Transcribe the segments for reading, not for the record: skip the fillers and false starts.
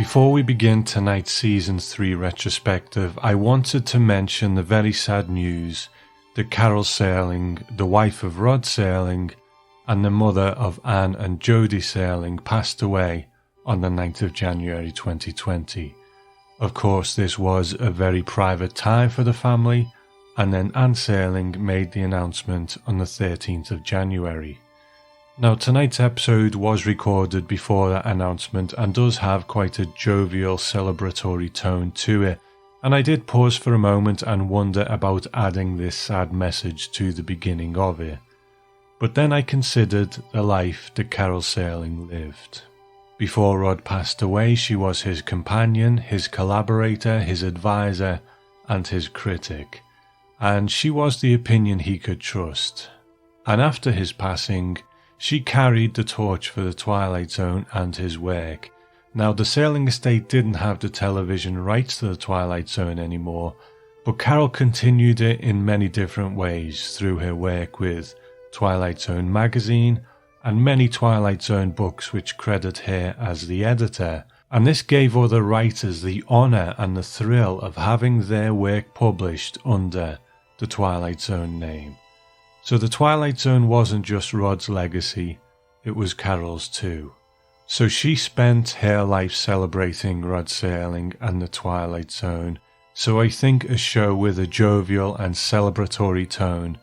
Before we begin tonight's Season 3 retrospective, I wanted to mention the very sad news that Carol Serling, the wife of Rod Serling, and the mother of Anne and Jodie Serling, passed away on the 9th of January 2020. Of course, this was a very private time for the family, and then Anne Serling made the announcement on the 13th of January. Now, tonight's episode was recorded before that announcement and does have quite a jovial, celebratory tone to it, and I did pause for a moment and wonder about adding this sad message to the beginning of it. But then I considered the life that Carol Serling lived. Before Rod passed away, she was his companion, his collaborator, his advisor, and his critic, and she was the opinion he could trust. And after his passing, she carried the torch for the Twilight Zone and his work. Now, the Serling estate didn't have the television rights to the Twilight Zone anymore, but Carol continued it in many different ways through her work with Twilight Zone magazine and many Twilight Zone books which credit her as the editor. And this gave other writers the honour and the thrill of having their work published under the Twilight Zone name. So the Twilight Zone wasn't just Rod's legacy, it was Carol's too. So she spent her life celebrating Rod Serling and the Twilight Zone, so I think a show with a jovial and celebratory tone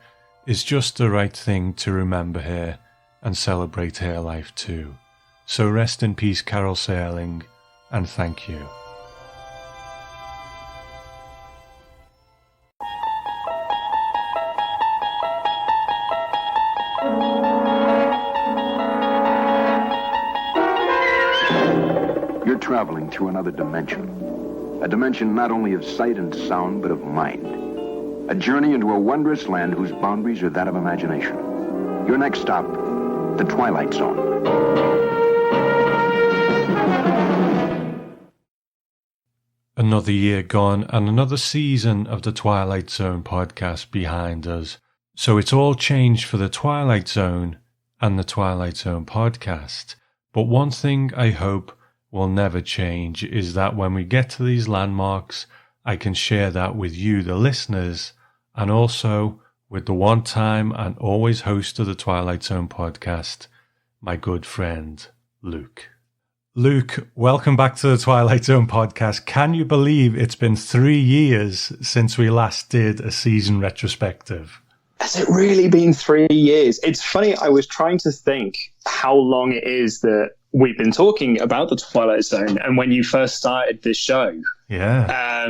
is just the right thing to remember her and celebrate her life too. So rest in peace, Carol Serling, and thank you. Traveling through another dimension. A dimension not only of sight and sound, but of mind. A journey into a wondrous land whose boundaries are that of imagination. Your next stop, the Twilight Zone. Another year gone and another season of the Twilight Zone podcast behind us. So it's all changed for the Twilight Zone and the Twilight Zone podcast. But one thing I hope will never change is that when we get to these landmarks, I can share that with you, the listeners, and also with the one-time and always host of the Twilight Zone podcast, my good friend, Luke. Luke, welcome back to the Twilight Zone podcast. Can you believe it's been 3 years since we last did a season retrospective? Has it really been 3 years? It's funny, I was trying to think how long it is that we've been talking about the Twilight Zone and when you first started this show. Yeah.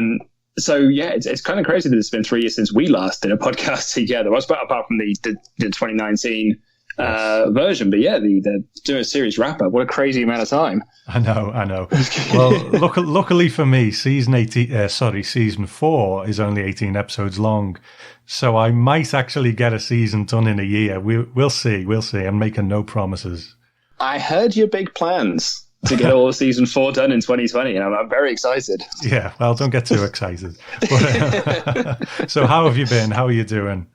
So, yeah, it's kind of crazy that it's been 3 years since we last did a podcast together. Well, apart from the 2019 version. But, yeah, the doing a series wrap-up. What a crazy amount of time. I know. Well, luckily for me, season 4 is only 18 episodes long. So I might actually get a season done in a year. We'll see. I'm making no promises. I heard your big plans to get all of season 4 done in 2020, and I'm very excited. Yeah, well, don't get too excited. But, so how have you been? How are you doing?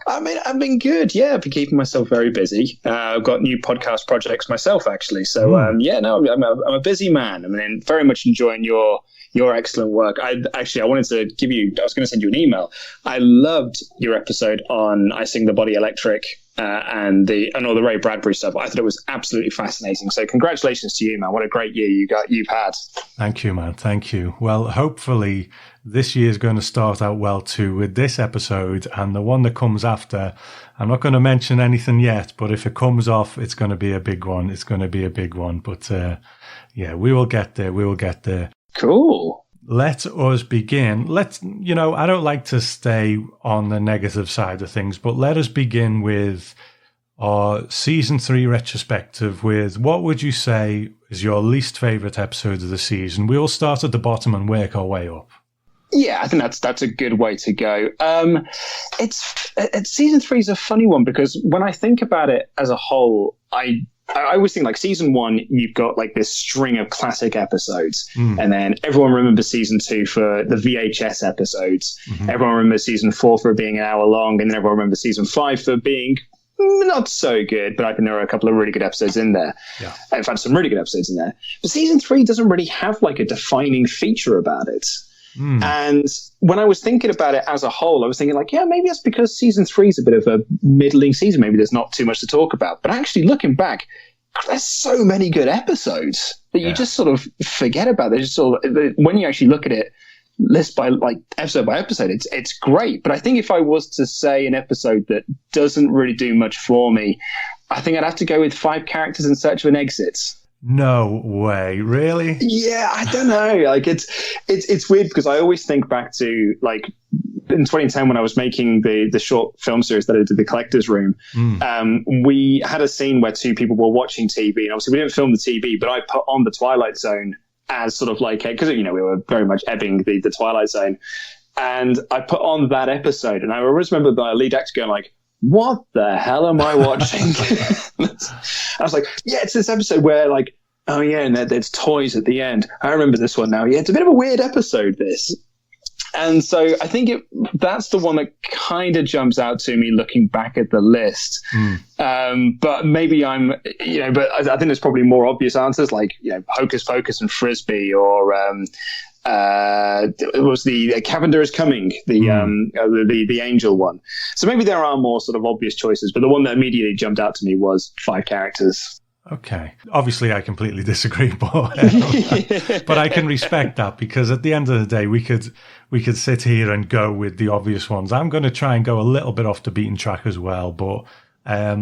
I mean, I've been good. Yeah, I've been keeping myself very busy. I've got new podcast projects myself, actually. So, I'm a busy man. I mean, very much enjoying your excellent work. I was going to send you an email. I loved your episode on I Sing the Body Electric and all the Ray Bradbury stuff. I thought it was absolutely fascinating. So congratulations to you, man. What a great year you've had. Thank you, man. Thank you. Well, hopefully this year is going to start out well too with this episode and the one that comes after. I'm not going to mention anything yet, but if it comes off, it's going to be a big one. But yeah, we will get there. Cool. Let us begin. I don't like to stay on the negative side of things, but let us begin with our season 3 retrospective with what would you say is your least favourite episode of the season? We will start at the bottom and work our way up. Yeah, I think that's a good way to go. Season 3 is a funny one because when I think about it as a whole, I always think like season 1, you've got like this string of classic episodes, and then everyone remembers season 2 for the VHS episodes. Mm-hmm. Everyone remembers season 4 for being an hour long, and then everyone remembers season 5 for being not so good, but I think there are a couple of really good episodes in there. Yeah. In fact, some really good episodes in there. But season 3 doesn't really have like a defining feature about it. And when I was thinking about it as a whole, I was thinking like, yeah, maybe that's because season 3 is a bit of a middling season. Maybe there's not too much to talk about. But actually looking back, there's so many good episodes that you just sort of forget about. They just sort of, when you actually look at it, list by like episode by episode, it's great. But I think if I was to say an episode that doesn't really do much for me, I think I'd have to go with 5 Characters in Search of an Exit. No way, really? Yeah, I don't know. Like it's weird because I always think back to like in 2010 when I was making the short film series that I did, The Collector's Room. We had a scene where 2 people were watching TV, and obviously we didn't film the TV, but I put on the Twilight Zone as sort of like, because we were very much ebbing the Twilight Zone, and I put on that episode, and I always remember the lead actor going like, what the hell am I watching? I was like, yeah, it's this episode where like, oh yeah, and there's toys at the end. I remember this one now. Yeah, it's a bit of a weird episode, this. And so I think that's the one that kind of jumps out to me looking back at the list. But maybe but I think there's probably more obvious answers like, Hocus Pocus and Frisbee, or it was the Cavender is Coming, the angel one. So maybe there are more sort of obvious choices, but the one that immediately jumped out to me was 5 Characters. Okay. Obviously, I completely disagree, but I can respect that, because at the end of the day, we could sit here and go with the obvious ones. I'm going to try and go a little bit off the beaten track as well, but I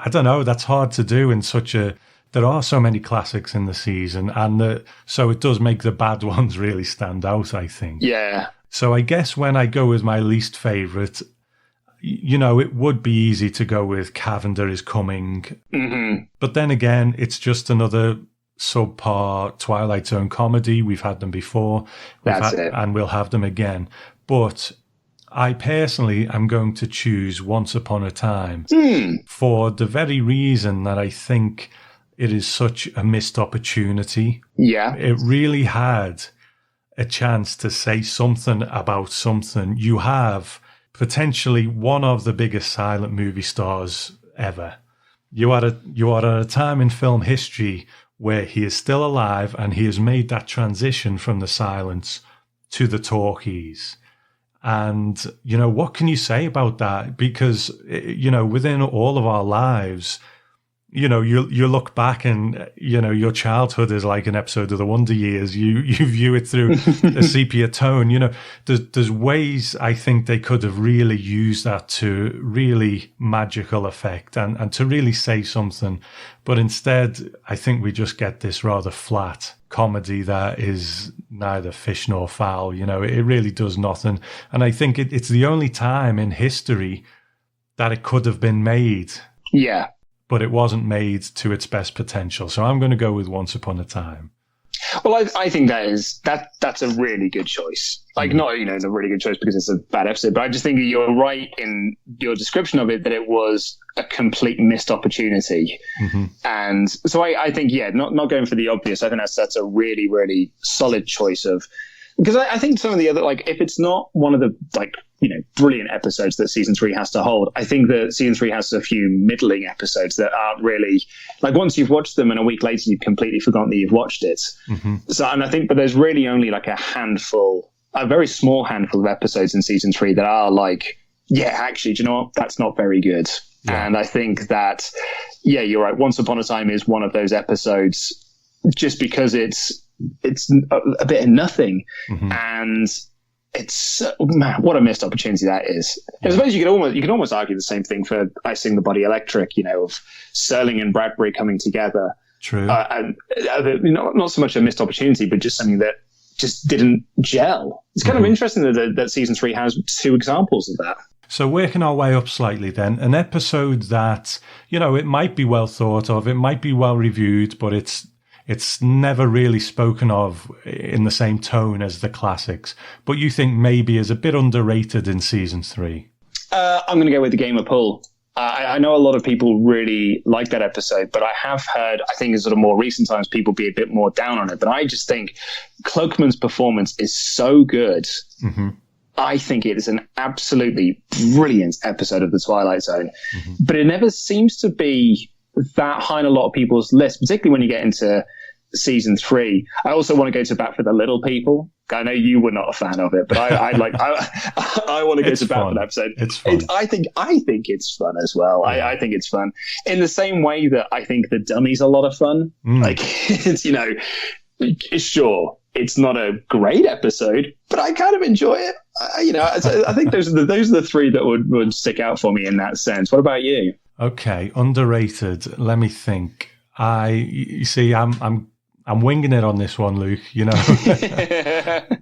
don't know. That's hard to do in such a. There are so many classics in the season, and so it does make the bad ones really stand out, I think. Yeah. So I guess when I go with my least favourite, it would be easy to go with Cavender is Coming. But then again, it's just another subpar Twilight Zone comedy. We've had them before. That's it. And we'll have them again. But I personally am going to choose Once Upon a Time for the very reason that I think it is such a missed opportunity. Yeah. It really had a chance to say something about something. You have potentially one of the biggest silent movie stars ever. You are at a time in film history where he is still alive, and he has made that transition from the silence to the talkies. And, what can you say about that? Because, within all of our lives, you look back and, your childhood is like an episode of The Wonder Years. You view it through a sepia tone. There's ways I think they could have really used that to really magical effect and to really say something. But instead, I think we just get this rather flat comedy that is neither fish nor fowl. It really does nothing. And I think it's the only time in history that it could have been made. Yeah. But it wasn't made to its best potential. So I'm going to go with Once Upon a Time. Well, I think that's a really good choice. Like, not, it's a really good choice because it's a bad episode, but I just think you're right in your description of it, that it was a complete missed opportunity. And so I think, not going for the obvious, I think that's a really, really solid choice because I think some of the other, like, if it's not one of the, like, brilliant episodes that season 3 has to hold, I think that season 3 has a few middling episodes that aren't really, like, once you've watched them and a week later you've completely forgotten that you've watched it. So, and I think, but there's really only like a very small handful of episodes in season 3 that are like, yeah, actually, do you know what? That's not very good. Yeah. And I think that, yeah, you're right. Once Upon a Time is one of those episodes just because it's a bit of nothing. And it's, man, what a missed opportunity that is. I suppose you could almost argue the same thing for Icing the Body Electric, of Serling and Bradbury coming together. True. And not so much a missed opportunity, but just something that just didn't gel. It's kind of interesting that season 3 has 2 examples of that. So working our way up slightly then, an episode that, it might be well thought of, it might be well reviewed, but it's never really spoken of in the same tone as the classics, but you think maybe is a bit underrated in season 3. I'm going to go with The Game of Pool. I know a lot of people really like that episode, but I have heard, I think in sort of more recent times, people be a bit more down on it. But I just think Cloakman's performance is so good. I think it is an absolutely brilliant episode of The Twilight Zone, but it never seems to be that high on a lot of people's list, particularly when you get into season 3. I also want to go to Bat for the Little People. I know you were not a fan of it, but I want to go to Bat for that episode. It's fun. I think it's fun as well. Yeah. I think it's fun in the same way that I think The Dummy's a lot of fun. Like, it's, sure, it's not a great episode, but I kind of enjoy it. I think those are the 3 that would stick out for me in that sense. What about you? Okay, underrated. Let me think. You see, I'm winging it on this one, Luke.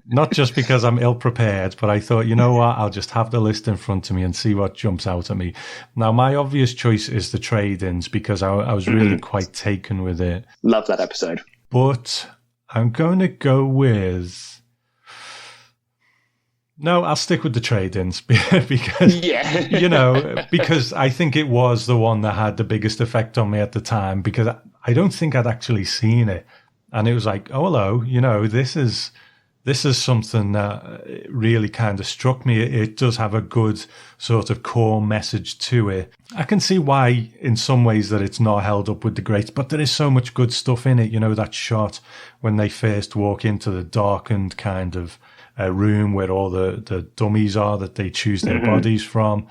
Not just because I'm ill prepared, but I thought, you know what? I'll just have the list in front of me and see what jumps out at me. Now, my obvious choice is the trade-ins because I was really quite taken with it. Love that episode. But I'm going to go with. No, I'll stick with the trade-ins because, because I think it was the one that had the biggest effect on me at the time because I don't think I'd actually seen it. And it was like, oh, hello, this is something that really kind of struck me. It does have a good sort of core message to it. I can see why in some ways that it's not held up with the greats, but there is so much good stuff in it. That shot when they first walk into the darkened kind of room where all the dummies are that they choose their bodies from.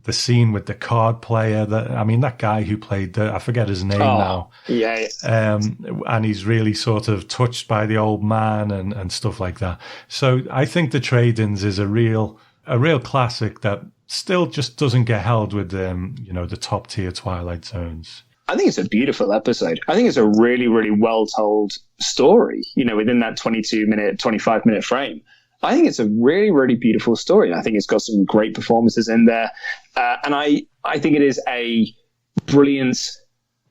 The scene with the card player, that guy who played I forget his name now. Yeah. And he's really sort of touched by the old man and stuff like that. So I think the trade-ins is a real classic that still just doesn't get held with the top tier Twilight Zones. I think it's a beautiful episode. I think it's a really, really well told story, within that 25 minute frame. I think it's a really, really beautiful story. I think it's got some great performances in there. And I think it is a brilliant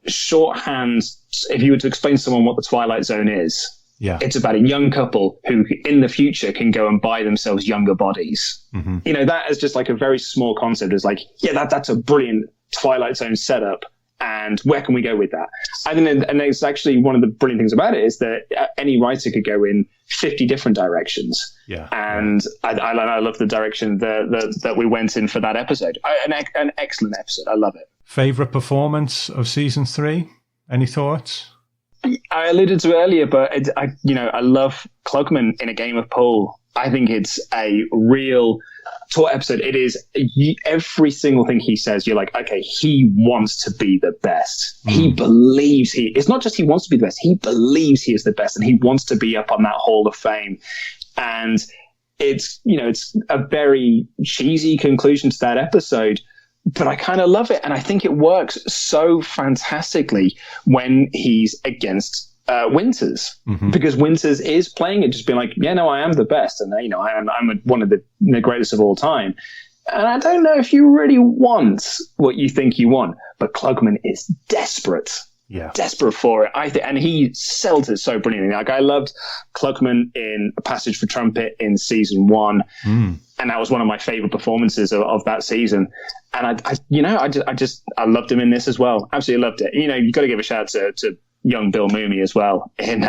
shorthand. If you were to explain to someone what the Twilight Zone is, it's about a young couple who in the future can go and buy themselves younger bodies. That is just like a very small concept. It's like, that's a brilliant Twilight Zone setup. And where can we go with that? And it's actually one of the brilliant things about it is that any writer could go in 50 different directions. Yeah. And I love the direction that we went in for that episode. An excellent episode. I love it. Favorite performance of season 3? Any thoughts? I alluded to it earlier, but I love Klugman in A Game of Pool. I think it's a real tour episode. It is every single thing he says. You're like, okay, he wants to be the best. He believes it's not just he wants to be the best. He believes he is the best and he wants to be up on that Hall of Fame. And it's a very cheesy conclusion to that episode, but I kind of love it. And I think it works so fantastically when he's against Winters, because Winters is playing it, just being like, I am the best, and I'm one of the greatest of all time. And I don't know if you really want what you think you want, but Klugman is desperate for it. I think, and he sells it so brilliantly. Like I loved Klugman in A Passage for Trumpet in season 1, and that was one of my favorite performances of that season. And I loved him in this as well. Absolutely loved it. You got to give a shout out to young Bill Mooney as well in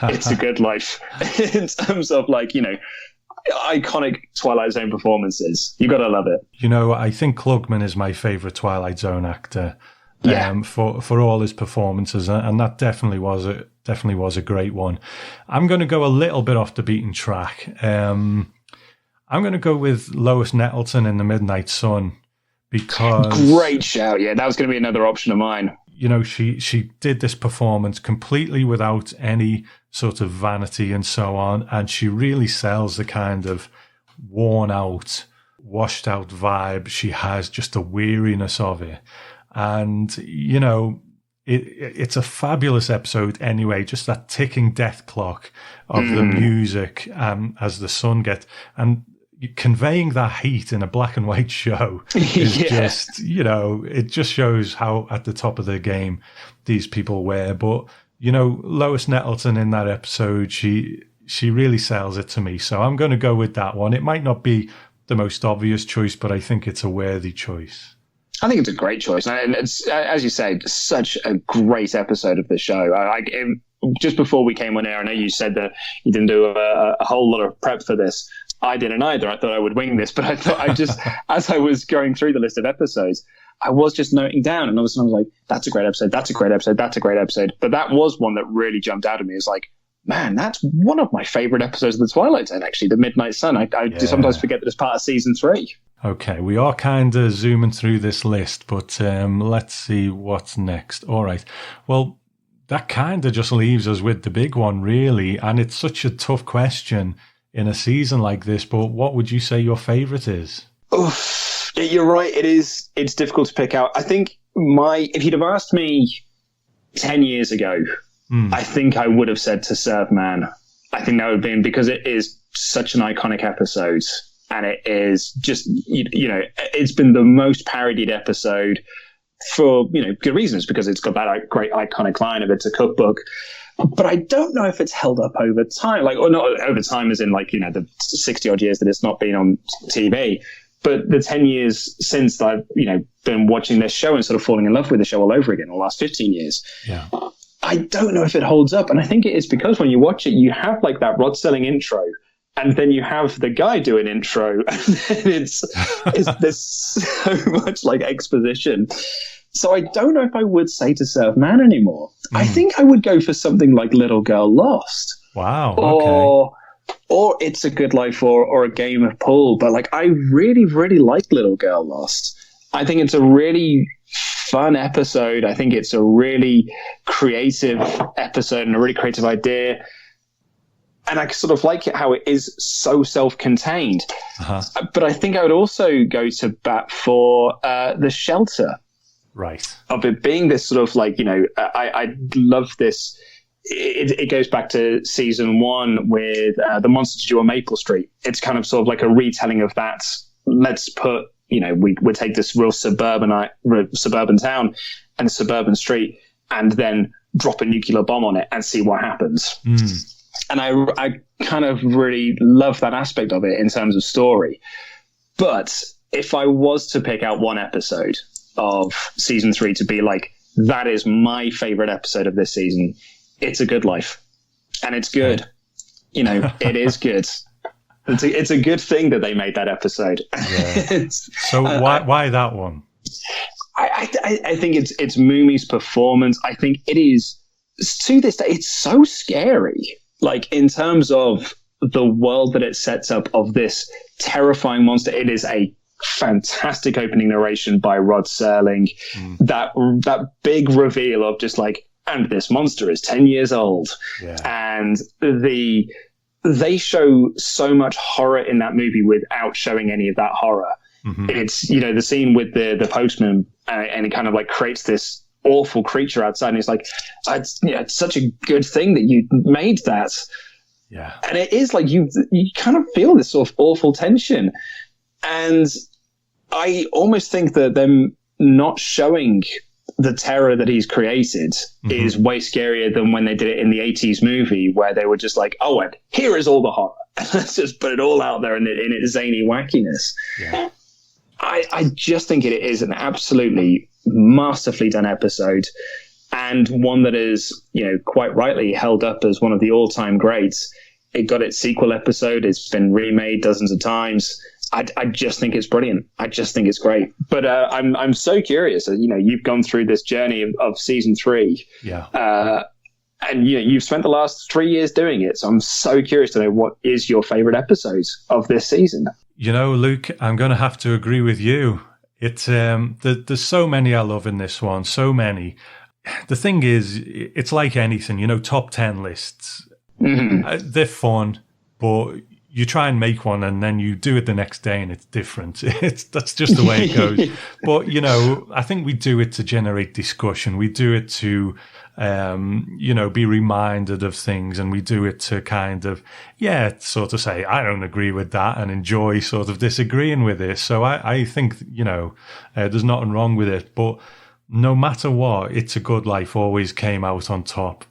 It's a Good Life in terms of iconic Twilight Zone performances. You gotta love it. I think Klugman is my favorite Twilight Zone actor for all his performances, and that definitely was a great one. I'm going to go a little bit off the beaten track. I'm going to go with Lois Nettleton in The Midnight Sun because great shout. That was going to be another option of mine. She did this performance completely without any sort of vanity and so on, and she really sells the kind of worn out, washed out vibe she has, just the weariness of it. And, it's a fabulous episode anyway, just that ticking death clock of the music as the sun gets, and conveying that heat in a black and white show is just, it just shows how at the top of their game these people were. But, Lois Nettleton in that episode, she really sells it to me. So I'm going to go with that one. It might not be the most obvious choice, but I think it's a worthy choice. I think it's a great choice. And it's, as you say, such a great episode of the show. Just before we came on air, I know you said that you didn't do a whole lot of prep for this. I didn't either. I thought I would wing this, but I thought as I was going through the list of episodes, I was just noting down, and all of a sudden I was like, that's a great episode, that's a great episode, that's a great episode. But that was one that really jumped out at me. It's like, man, that's one of my favorite episodes of the Twilight Zone, actually, The Midnight Sun. I do sometimes forget that it's part of season 3. Okay, we are kind of zooming through this list, but let's see what's next. All right. Well, that kind of just leaves us with the big one, really, and it's such a tough question in a season like this, but what would you say your favourite is? Oof, you're right, it's difficult to pick out. I think if you'd have asked me 10 years ago, I think I would have said To Serve Man. I think that would have been, because it is such an iconic episode. And it is just, it's been the most parodied episode for, good reasons, because it's got that great iconic line of it's a cookbook. But I don't know if it's held up over time, or not over time as in the 60 odd years that it's not been on TV. But the 10 years since I've, been watching this show and sort of falling in love with the show all over again, the last 15 years. Yeah. I don't know if it holds up. And I think it is because when you watch it, you have that Rod Serling intro. And then you have the guy do an intro, and then there's so much exposition. So I don't know if I would say To Serve Man anymore. I think I would go for something like Little Girl Lost. Wow. Okay. Or It's a Good Life, or A Game of Pool. But I really, really like Little Girl Lost. I think it's a really fun episode. I think it's a really creative episode and a really creative idea. And I sort of like it how it is so self-contained. But I think I would also go to bat for The Shelter. Right. Of it being this sort of I love this. It goes back to season 1 with The Monster Stew on Maple Street. It's kind of sort of like a retelling of that. Let's put, we take this real suburban town and a suburban street and then drop a nuclear bomb on it and see what happens. And I kind of really love that aspect of it in terms of story. But if I was to pick out one episode of season 3 to be that is my favorite episode of this season, It's a Good Life. And it's good. It is good. It's a good thing that they made that episode. Yeah. So why that one? I think it's Mumi's performance. I think it is, to this day, it's so scary. In terms of the world that it sets up of this terrifying monster, it is a fantastic opening narration by Rod Serling. That big reveal of just and this monster is 10 years old. Yeah. And they show so much horror in that movie without showing any of that horror. It's, the scene with the postman and it kind of creates this awful creature outside, and it's such a good thing that you made that. Yeah. And it is you kind of feel this sort of awful tension, and I almost think that them not showing the terror that he's created is way scarier than when they did it in the 80s movie, where they were just and here is all the horror, let's just put it all out there in its zany wackiness. Yeah. I just think it is an absolutely masterfully done episode, and one that is, quite rightly held up as one of the all-time greats. It got its sequel episode. It's been remade dozens of times. I just think it's brilliant. I just think it's great. But I'm so curious. You've gone through this journey of season 3. Yeah. And you've spent the last 3 years doing it. So I'm so curious to know what is your favorite episodes of this season. Luke, I'm going to have to agree with you. It's there's so many I love in this one, so many. The thing is, it's like anything, top 10 lists. They're fun, but you try and make one and then you do it the next day and it's different. That's just the way it goes. But, I think we do it to generate discussion. We do it to, be reminded of things, and we do it to kind of, sort of say, I don't agree with that, and enjoy sort of disagreeing with it. So I think, there's nothing wrong with it. But no matter what, It's a Good Life always came out on top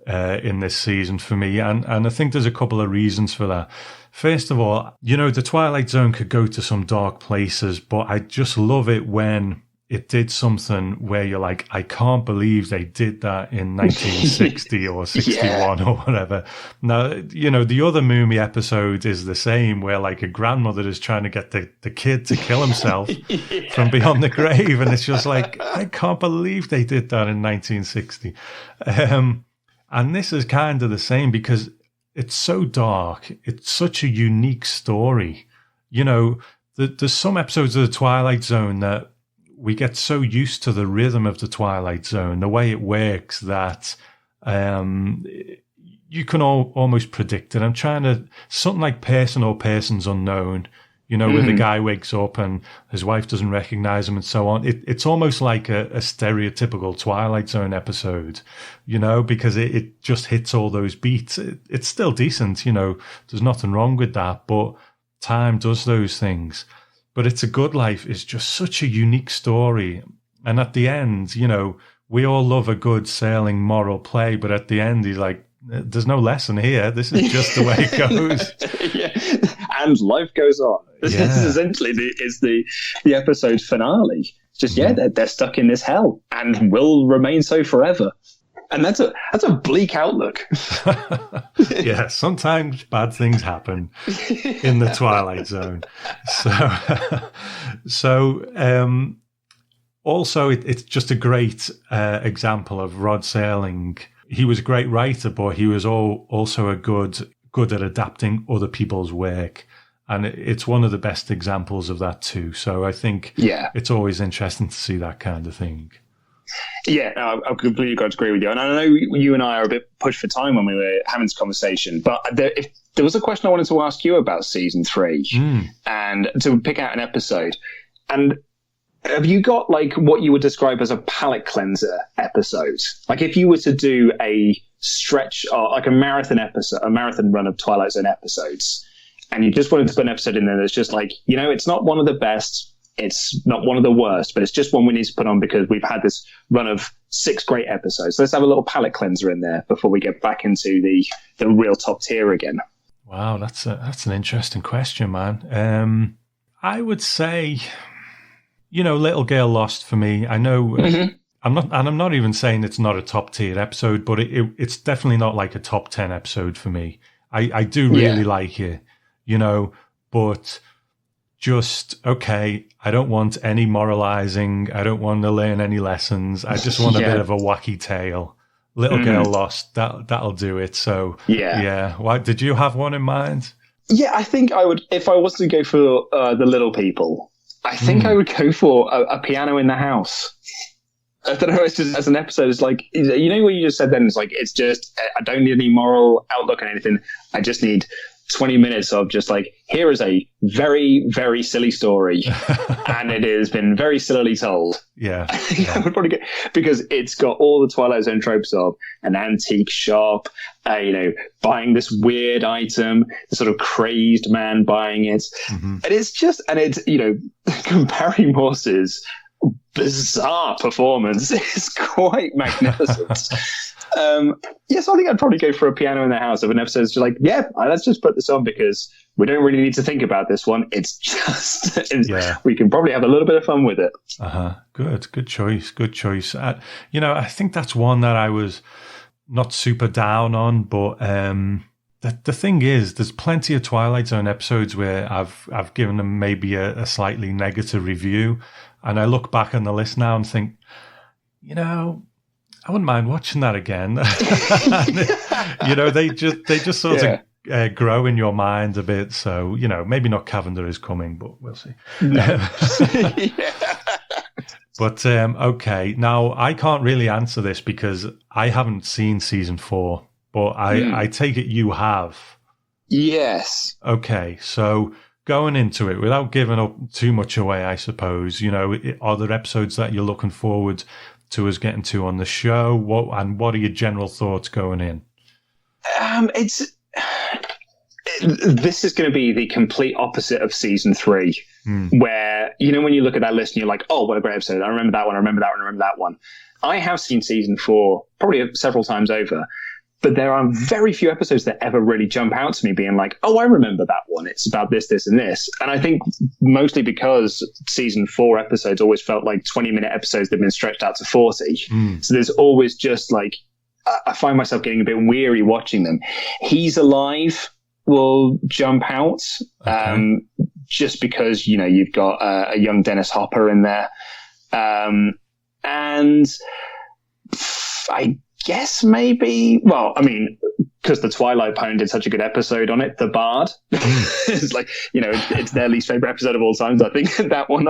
in this season for me. And I think there's a couple of reasons for that. First of all, the Twilight Zone could go to some dark places, but I just love it when it did something where you're like, I can't believe they did that in 1960 or 61 or whatever. Now, the other Moomy episode is the same, where like a grandmother is trying to get the kid to kill himself from beyond the grave. And it's just like, I can't believe they did that in 1960. And this is kind of the same, because it's so dark. It's such a unique story. There's some episodes of the Twilight Zone that we get so used to the rhythm of the Twilight Zone, the way it works, that you can almost predict it. I'm trying to, something like Person or Persons Unknown, where the guy wakes up and his wife doesn't recognize him and so on. It's almost like a stereotypical Twilight Zone episode, because it just hits all those beats. It's still decent, there's nothing wrong with that, but time does those things. But It's a Good Life is just such a unique story. And at the end, we all love a good Serling moral play, but at the end, he's like, there's no lesson here. This is just the way it goes. Yeah. And life goes on. This is essentially the episode's finale. It's just, they're stuck in this hell and will remain so forever. And that's a bleak outlook. Yeah, sometimes bad things happen in the Twilight Zone. So also, it's just a great example of Rod Serling. He was a great writer, but he was also good at adapting other people's work. And it's one of the best examples of that too. So I think it's always interesting to see that kind of thing. Yeah, I completely got to agree with you. And I know you and I are a bit pushed for time when we were having this conversation, but there was a question I wanted to ask you about season 3 and to pick out an episode. And have you got like what you would describe as a palate cleanser episode? Like if you were to do a stretch or like a marathon run of Twilight Zone episodes, and you just wanted to put an episode in there that's just like, it's not one of the best, it's not one of the worst, but it's just one we need to put on because we've had this run of 6 great episodes. Let's have a little palate cleanser in there before we get back into the real top tier again. Wow, that's an interesting question, man. I would say, Little Girl Lost for me. I know I'm not even saying it's not a top tier episode, but it's definitely not like a top 10 episode for me. I do really like it, but just, okay, I don't want any moralizing. I don't want to learn any lessons. I just want a bit of a wacky tale. Little Girl Lost, that'll do it. So, Why, did you have one in mind? Yeah, I think I would, if I was to go for the little people, I think I would go for a piano in the house. I don't know, it's just, as an episode, it's like, what you just said then, it's like, it's just, I don't need any moral outlook on anything. I just need 20 minutes of just like, here is a very, very silly story. And it has been very sillily told. Yeah. I would probably because it's got all the Twilight Zone tropes of an antique shop, buying this weird item, the sort of crazed man buying it. And it's just, Barry Morse's bizarre performance is quite magnificent. So I think I'd probably go for a piano in the house of an episode. It's just like, let's just put this on because we don't really need to think about this one. It's just, we can probably have a little bit of fun with it. Good choice. I think that's one that I was not super down on, but the thing is, there's plenty of Twilight Zone episodes where I've given them maybe a slightly negative review, and I look back on the list now and think, I wouldn't mind watching that again. They just sort of grow in your mind a bit. So, maybe not Cavender is coming, but we'll see. No. But, okay. Now, I can't really answer this because I haven't seen season 4, but I take it you have. Yes. Okay. So going into it, without giving up too much away, I suppose, are there episodes that you're looking forward to us getting to on the show? What are your general thoughts going in? This is going to be the complete opposite of season 3, where, when you look at that list and you're like, oh, what a great episode. I remember that one. I remember that one. I have seen season 4 probably several times over. But there are very few episodes that ever really jump out to me being like, oh, I remember that one. It's about this, this, and this. And I think mostly because season 4 episodes always felt like 20-minute episodes that have been stretched out to 40. So there's always just like, I find myself getting a bit weary watching them. He's Alive will jump out, just because, you know, you've got a young Dennis Hopper in there. And I guess maybe, well, I mean, because the Twilight Zone did such a good episode on it, The Bard. It's like, you know, it's their least favorite episode of all time. I think that one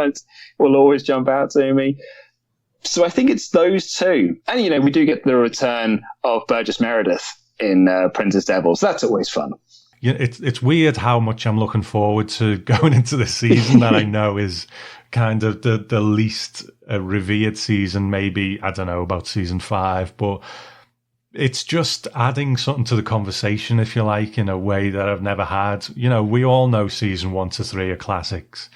will always jump out to me. So I think it's those two. And, you know, we do get the return of Burgess Meredith in Princess Devils. That's always fun. Yeah, it's weird how much I'm looking forward to going into this season that I know is kind of the least revered season, maybe, I don't know, about season 5, but it's just adding something to the conversation, if you like, in a way that I've never had. You know, we all know season 1 to 3 are classics,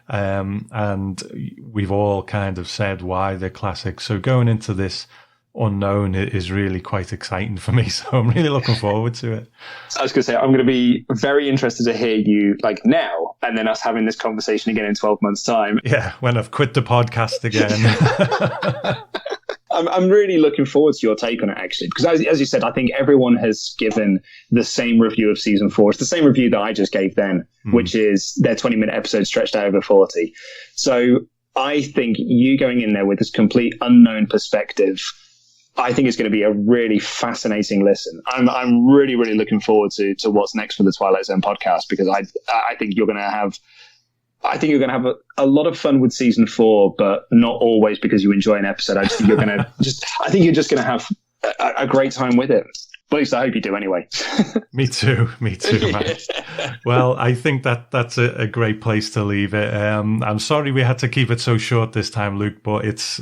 and we've all kind of said why they're classics. So going into this unknown is really quite exciting for me, so I'm really looking forward to it. I was going to say, I'm going to be very interested to hear you like now, and then us having this conversation again in 12 months' time. Yeah, when I've quit the podcast again. I'm really looking forward to your take on it, actually, because as you said, I think everyone has given the same review of season 4. It's the same review that I just gave then, which is their 20-minute episode stretched out over 40. So I think you going in there with this complete unknown perspective, I think it's going to be a really fascinating listen. I'm really, really looking forward to what's next for the Twilight Zone podcast, because I think you're going to have a lot of fun with season 4, but not always because you enjoy an episode. I just think you're going to you're just going to have a great time with it. At least I hope you do anyway. Me too, man. Well, I think that's a great place to leave it. I'm sorry we had to keep it so short this time, Luke, but it's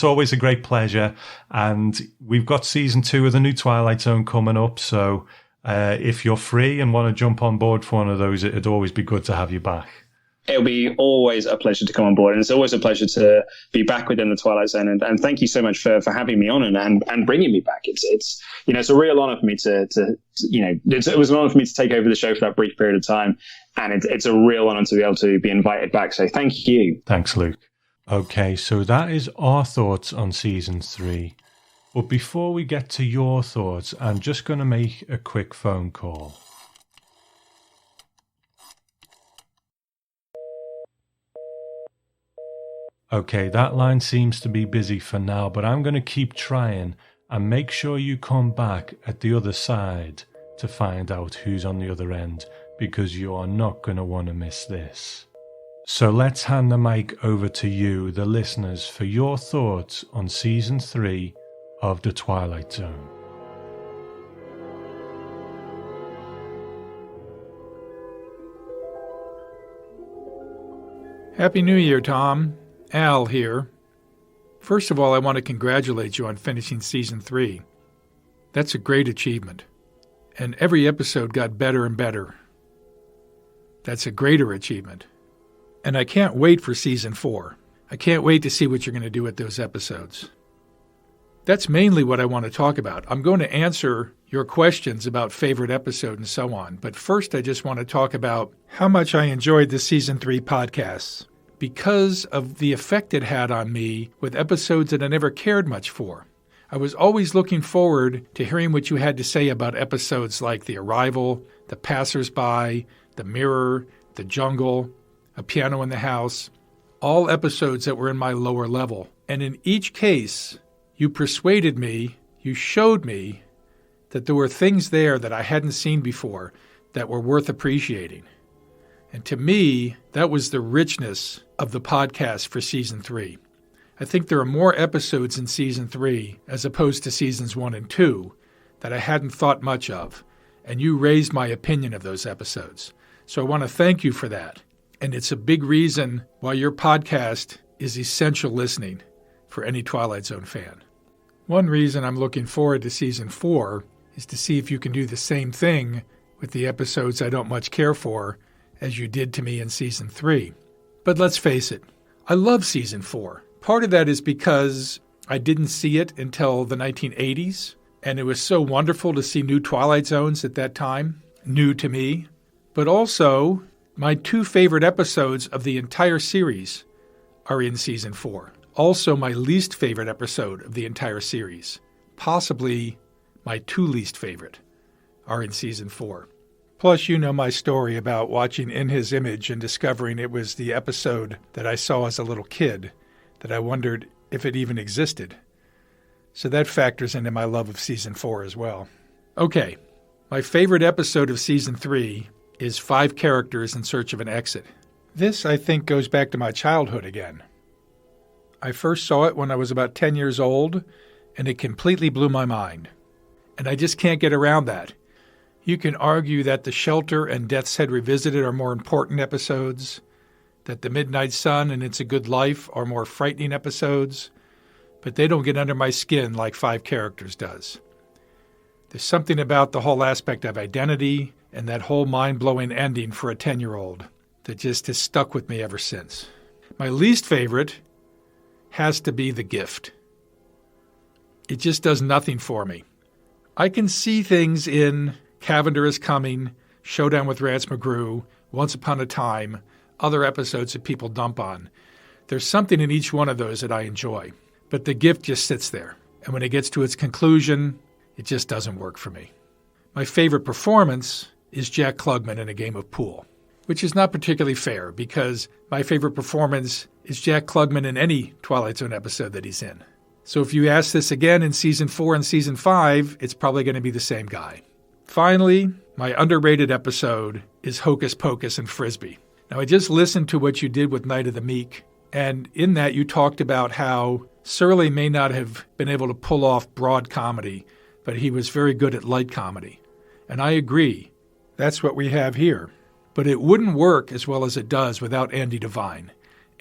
always a great pleasure. And we've got season 2 of the new Twilight Zone coming up. So if you're free and want to jump on board for one of those, it'd always be good to have you back. It'll be always a pleasure to come on board, and it's always a pleasure to be back within the Twilight Zone. And thank you so much for having me on and bringing me back. It's a real honor for me it was an honor for me to take over the show for that brief period of time, and it's a real honor to be able to be invited back. So thank you. Thanks, Luke. Okay, so that is our thoughts on season 3. But before we get to your thoughts, I'm just going to make a quick phone call. Okay, that line seems to be busy for now, but I'm going to keep trying and make sure you come back at the other side to find out who's on the other end, because you are not going to want to miss this. So let's hand the mic over to you, the listeners, for your thoughts on season 3 of The Twilight Zone. Happy New Year, Tom. Al here. First of all, I want to congratulate you on finishing season 3. That's a great achievement. And every episode got better and better. That's a greater achievement. And I can't wait for season 4. I can't wait to see what you're going to do with those episodes. That's mainly what I want to talk about. I'm going to answer your questions about favorite episode and so on. But first, I just want to talk about how much I enjoyed the season 3 podcasts, because of the effect it had on me with episodes that I never cared much for. I was always looking forward to hearing what you had to say about episodes like The Arrival, The Passersby, The Mirror, The Jungle, A Piano in the House, all episodes that were in my lower level. And in each case, you persuaded me, you showed me that there were things there that I hadn't seen before that were worth appreciating. And to me, that was the richness of the podcast for season 3. I think there are more episodes in season 3 as opposed to seasons 1 and 2 that I hadn't thought much of, and you raised my opinion of those episodes. So I want to thank you for that. And it's a big reason why your podcast is essential listening for any Twilight Zone fan. One reason I'm looking forward to season 4 is to see if you can do the same thing with the episodes I don't much care for as you did to me in season 3. But let's face it, I love season 4. Part of that is because I didn't see it until the 1980s, And it was so wonderful to see new Twilight Zones at that time, new to me. But also, my 2 favorite episodes of the entire series are in Season 4. Also, my least favorite episode of the entire series, possibly my 2 least favorite, are in Season 4. Plus, you know my story about watching In His Image and discovering it was the episode that I saw as a little kid that I wondered if it even existed. So that factors into my love of Season 4 as well. Okay, my favorite episode of Season 3 is 5 Characters in Search of an Exit. This, I think, goes back to my childhood again. I first saw it when I was about 10 years old, and it completely blew my mind. And I just can't get around that. You can argue that The Shelter and Death's Head Revisited are more important episodes, that The Midnight Sun and It's a Good Life are more frightening episodes, but they don't get under my skin like 5 Characters does. There's something about the whole aspect of identity and that whole mind-blowing ending for a 10-year-old that just has stuck with me ever since. My least favorite has to be The Gift. It just does nothing for me. I can see things in Cavender is Coming, Showdown with Rance McGrew, Once Upon a Time, other episodes that people dump on. There's something in each one of those that I enjoy. But The Gift just sits there. And when it gets to its conclusion, it just doesn't work for me. My favorite performance is Jack Klugman in A Game of Pool, which is not particularly fair because my favorite performance is Jack Klugman in any Twilight Zone episode that he's in. So if you ask this again in Season 4 and Season 5, it's probably going to be the same guy. Finally, my underrated episode is Hocus Pocus and Frisbee. Now, I just listened to what you did with Night of the Meek, and in that you talked about how Serling may not have been able to pull off broad comedy, but he was very good at light comedy. And I agree. That's what we have here. But it wouldn't work as well as it does without Andy Devine.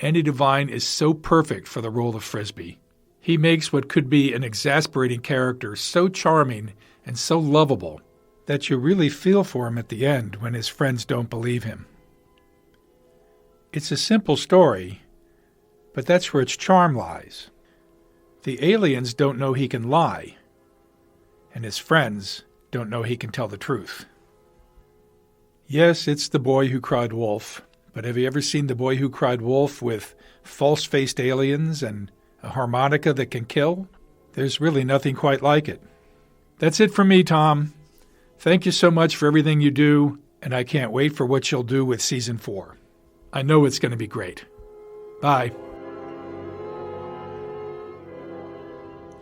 Andy Devine is so perfect for the role of Frisbee. He makes what could be an exasperating character so charming and so lovable that you really feel for him at the end when his friends don't believe him. It's a simple story, but that's where its charm lies. The aliens don't know he can lie, and his friends don't know he can tell the truth. Yes, it's The Boy Who Cried Wolf, but have you ever seen The Boy Who Cried Wolf with false-faced aliens and a harmonica that can kill? There's really nothing quite like it. That's it from me, Tom. Thank you so much for everything you do, and I can't wait for what you'll do with Season 4. I know it's going to be great. Bye.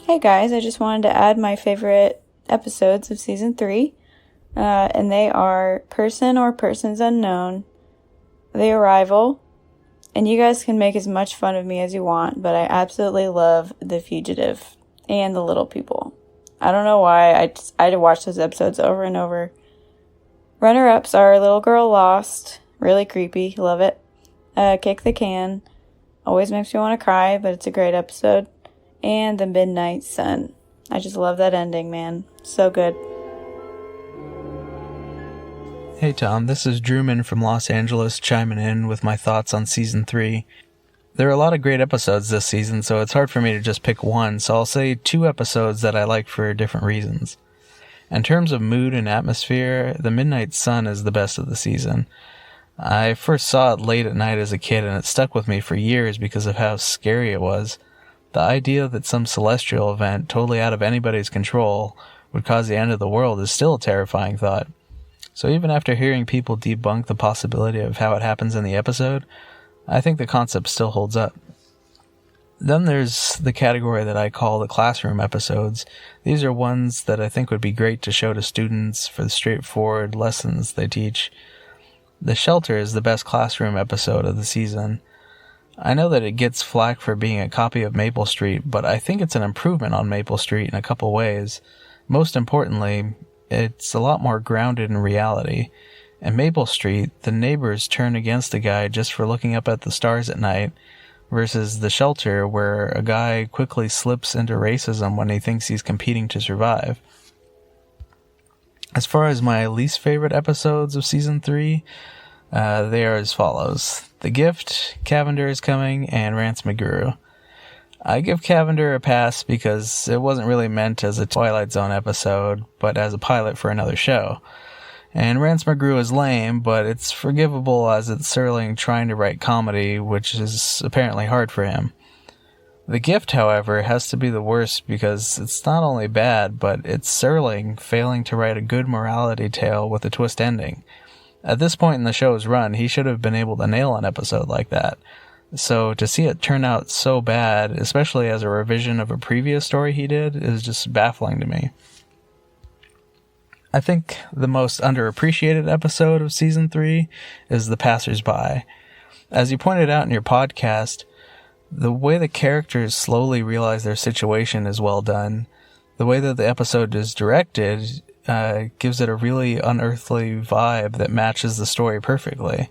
Hey guys, I just wanted to add my favorite episodes of Season 3, and they are Person or Persons Unknown, The Arrival, and you guys can make as much fun of me as you want, but I absolutely love The Fugitive and The Little People. I don't know why, I had to watch those episodes over and over. Runner-ups are Little Girl Lost, really creepy, love it. Kick the Can, always makes me want to cry, but it's a great episode. And The Midnight Sun. I just love that ending, man. So good. Hey Tom, this is Drewman from Los Angeles chiming in with my thoughts on Season 3. There are a lot of great episodes this season, so it's hard for me to just pick one, so I'll say 2 episodes that I like for different reasons. In terms of mood and atmosphere, The Midnight Sun is the best of the season. I first saw it late at night as a kid, and it stuck with me for years because of how scary it was. The idea that some celestial event, totally out of anybody's control, would cause the end of the world is still a terrifying thought. So even after hearing people debunk the possibility of how it happens in the episode, I think the concept still holds up. Then there's the category that I call the classroom episodes. These are ones that I think would be great to show to students for the straightforward lessons they teach. The Shelter is the best classroom episode of the season. I know that it gets flack for being a copy of Maple Street, but I think it's an improvement on Maple Street in a couple ways. Most importantly, it's a lot more grounded in reality. In Maple Street, the neighbors turn against a guy just for looking up at the stars at night, versus The Shelter, where a guy quickly slips into racism when he thinks he's competing to survive. As far as my least favorite episodes of Season 3, they are as follows. The Gift, Cavender is Coming, and Rance McGrew. I give Cavender a pass because it wasn't really meant as a Twilight Zone episode, but as a pilot for another show. And Rance McGrew is lame, but it's forgivable as it's Serling trying to write comedy, which is apparently hard for him. The Gift, however, has to be the worst because it's not only bad, but it's Serling failing to write a good morality tale with a twist ending. At this point in the show's run, he should have been able to nail an episode like that. So to see it turn out so bad, especially as a revision of a previous story he did, is just baffling to me. I think the most underappreciated episode of Season 3 is The Passersby. As you pointed out in your podcast, the way the characters slowly realize their situation is well done. The way that the episode is directed gives it a really unearthly vibe that matches the story perfectly.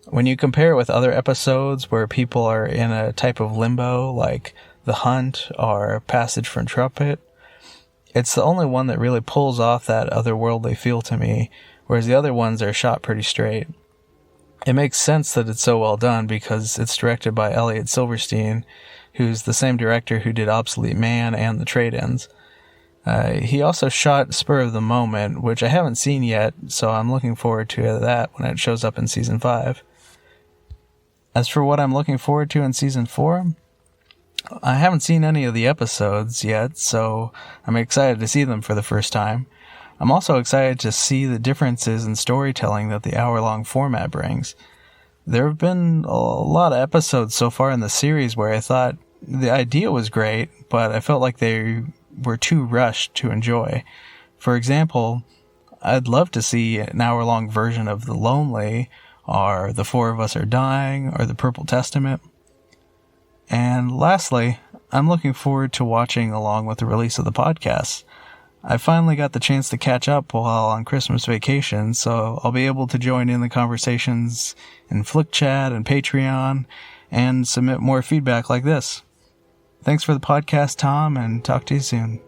When you compare it with other episodes where people are in a type of limbo, like The Hunt or Passage from Trumpet, it's the only one that really pulls off that otherworldly feel to me, whereas the other ones are shot pretty straight. It makes sense that it's so well done because it's directed by Elliot Silverstein, who's the same director who did Obsolete Man and The Trade-Ins. He also shot Spur of the Moment, which I haven't seen yet, so I'm looking forward to that when it shows up in Season 5. As for what I'm looking forward to in Season 4, I haven't seen any of the episodes yet, so I'm excited to see them for the first time. I'm also excited to see the differences in storytelling that the hour-long format brings. There have been a lot of episodes so far in the series where I thought the idea was great, but I felt like they were too rushed to enjoy. For example, I'd love to see an hour-long version of The Lonely, or The Four of Us Are Dying, or The Purple Testament. And lastly, I'm looking forward to watching along with the release of the podcast. I finally got the chance to catch up while on Christmas vacation, so I'll be able to join in the conversations in Flick Chat and Patreon and submit more feedback like this. Thanks for the podcast, Tom, and talk to you soon.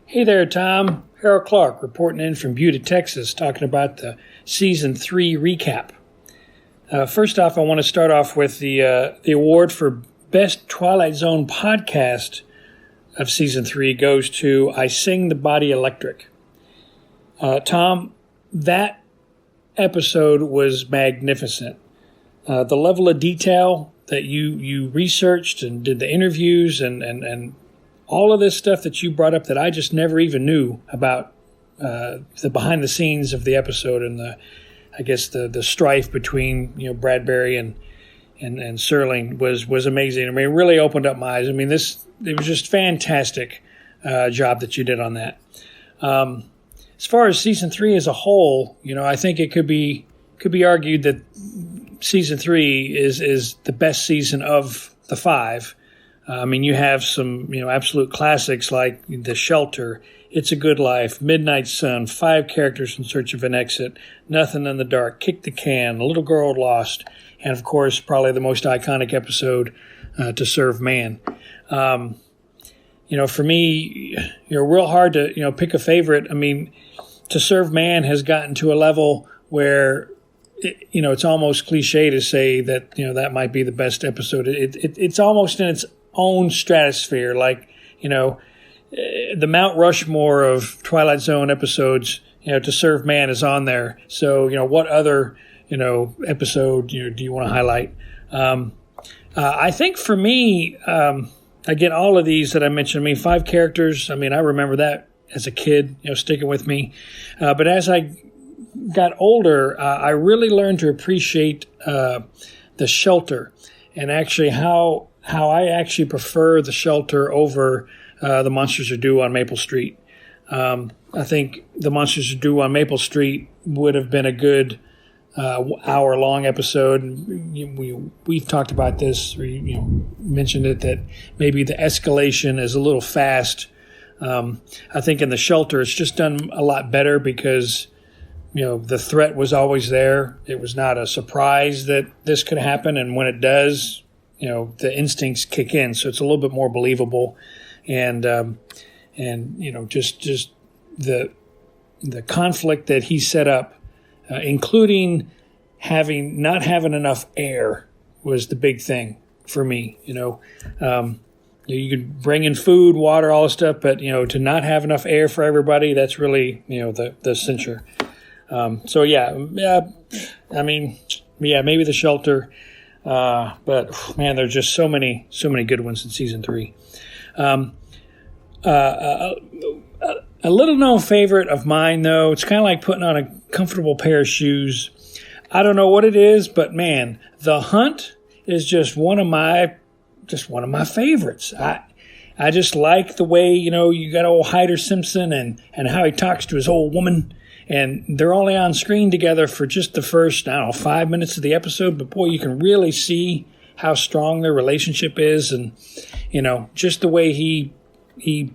Hey there, Tom. Harold Clark reporting in from Buda, Texas, talking about the Season 3 recap. First off, I want to start off with the award for Best Twilight Zone Podcast of Season 3 goes to I Sing the Body Electric. Tom, that episode was magnificent. The level of detail that you researched and did the interviews and all of this stuff that you brought up that I just never even knew about the behind the scenes of the episode and the strife between Bradbury and Serling was amazing. I mean, it really opened up my eyes. I mean, it was just fantastic job that you did on that. As far as Season 3 as a whole, I think it could be argued that Season 3 is the best season of the 5. I mean, you have some, absolute classics like The Shelter, It's a Good Life, Midnight Sun, 5 Characters in Search of an Exit, Nothing in the Dark, Kick the Can, A Little Girl Lost, and of course, probably the most iconic episode, To Serve Man. For me, real hard to, pick a favorite. I mean, To Serve Man has gotten to a level where, it's almost cliche to say that, that might be the best episode. It's almost in its own stratosphere, like, the Mount Rushmore of Twilight Zone episodes, To Serve Man is on there. So, what other, episode, do you want to highlight? I think for me, again, all of these that I mentioned, 5 characters, I remember that as a kid, sticking with me. But as I got older, I really learned to appreciate The Shelter and actually how I actually prefer The Shelter over The Monsters Are Due on Maple Street. I think The Monsters Are Due on Maple Street would have been a good hour-long episode. We've talked about this, or mentioned it, that maybe the escalation is a little fast. I think in The Shelter, it's just done a lot better because the threat was always there. It was not a surprise that this could happen, and when it does, the instincts kick in, so it's a little bit more believable, and just the conflict that he set up, including not having enough air was the big thing for me. You could bring in food, water, all this stuff, but to not have enough air for everybody, that's really the censure. Maybe the shelter, but man, there's just so many good ones in season 3. A little known favorite of mine, though, it's kind of like putting on a comfortable pair of shoes. I don't know what it is, but man, The Hunt is just one of my favorites. I just like the way, you got old Hyder Simpson and how he talks to his old woman, and they're only on screen together for just the first, 5 minutes of the episode, but boy, you can really see how strong their relationship is, and, just the way he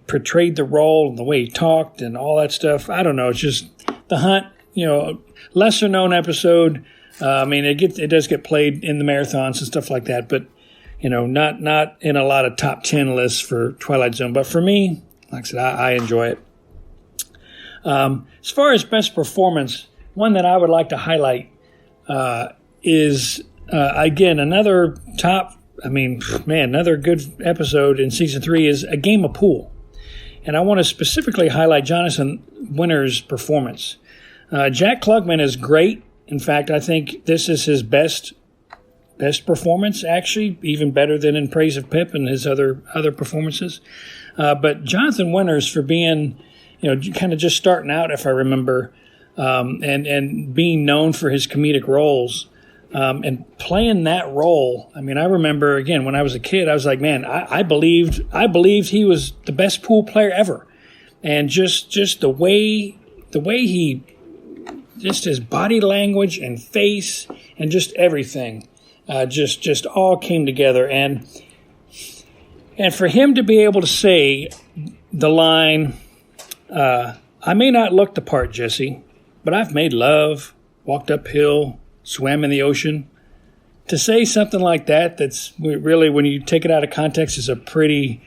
portrayed the role and the way he talked and all that stuff. I don't know. It's just The Hunt, lesser known episode. It does get played in the marathons and stuff like that, but not in a lot of top 10 lists for Twilight Zone. But for me, like I said, I enjoy it. As far as best performance, one that I would like to highlight is again another another good episode in season 3 is A Game of Pool. And I want to specifically highlight Jonathan Winter's performance. Jack Klugman is great. In fact, I think this is his best performance, actually, even better than in Praise of Pip and his other performances. But Jonathan Winters, for being, kind of just starting out, if I remember, and being known for his comedic roles, and playing that role. I remember, again, when I was a kid, I was like, man, I believed he was the best pool player ever. And just the way he, just his body language and face and just everything, just all came together. And for him to be able to say the line, I may not look the part, Jesse, but I've made love, walked uphill, swam in the ocean. To say something like that, that's really, when you take it out of context, is a pretty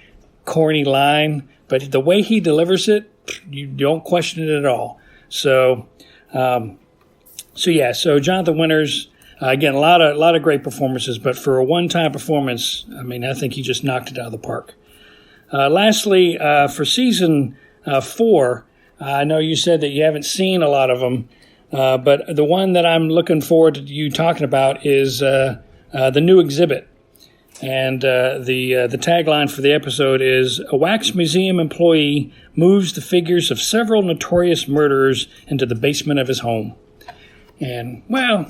corny line. But the way he delivers it, you don't question it at all. So Jonathan Winters, again, a lot of great performances. But for a one-time performance, I think he just knocked it out of the park. Lastly, for season 4, I know you said that you haven't seen a lot of them. But the one that I'm looking forward to you talking about is the new exhibit. And the tagline for the episode is, a wax museum employee moves the figures of several notorious murderers into the basement of his home. And, well,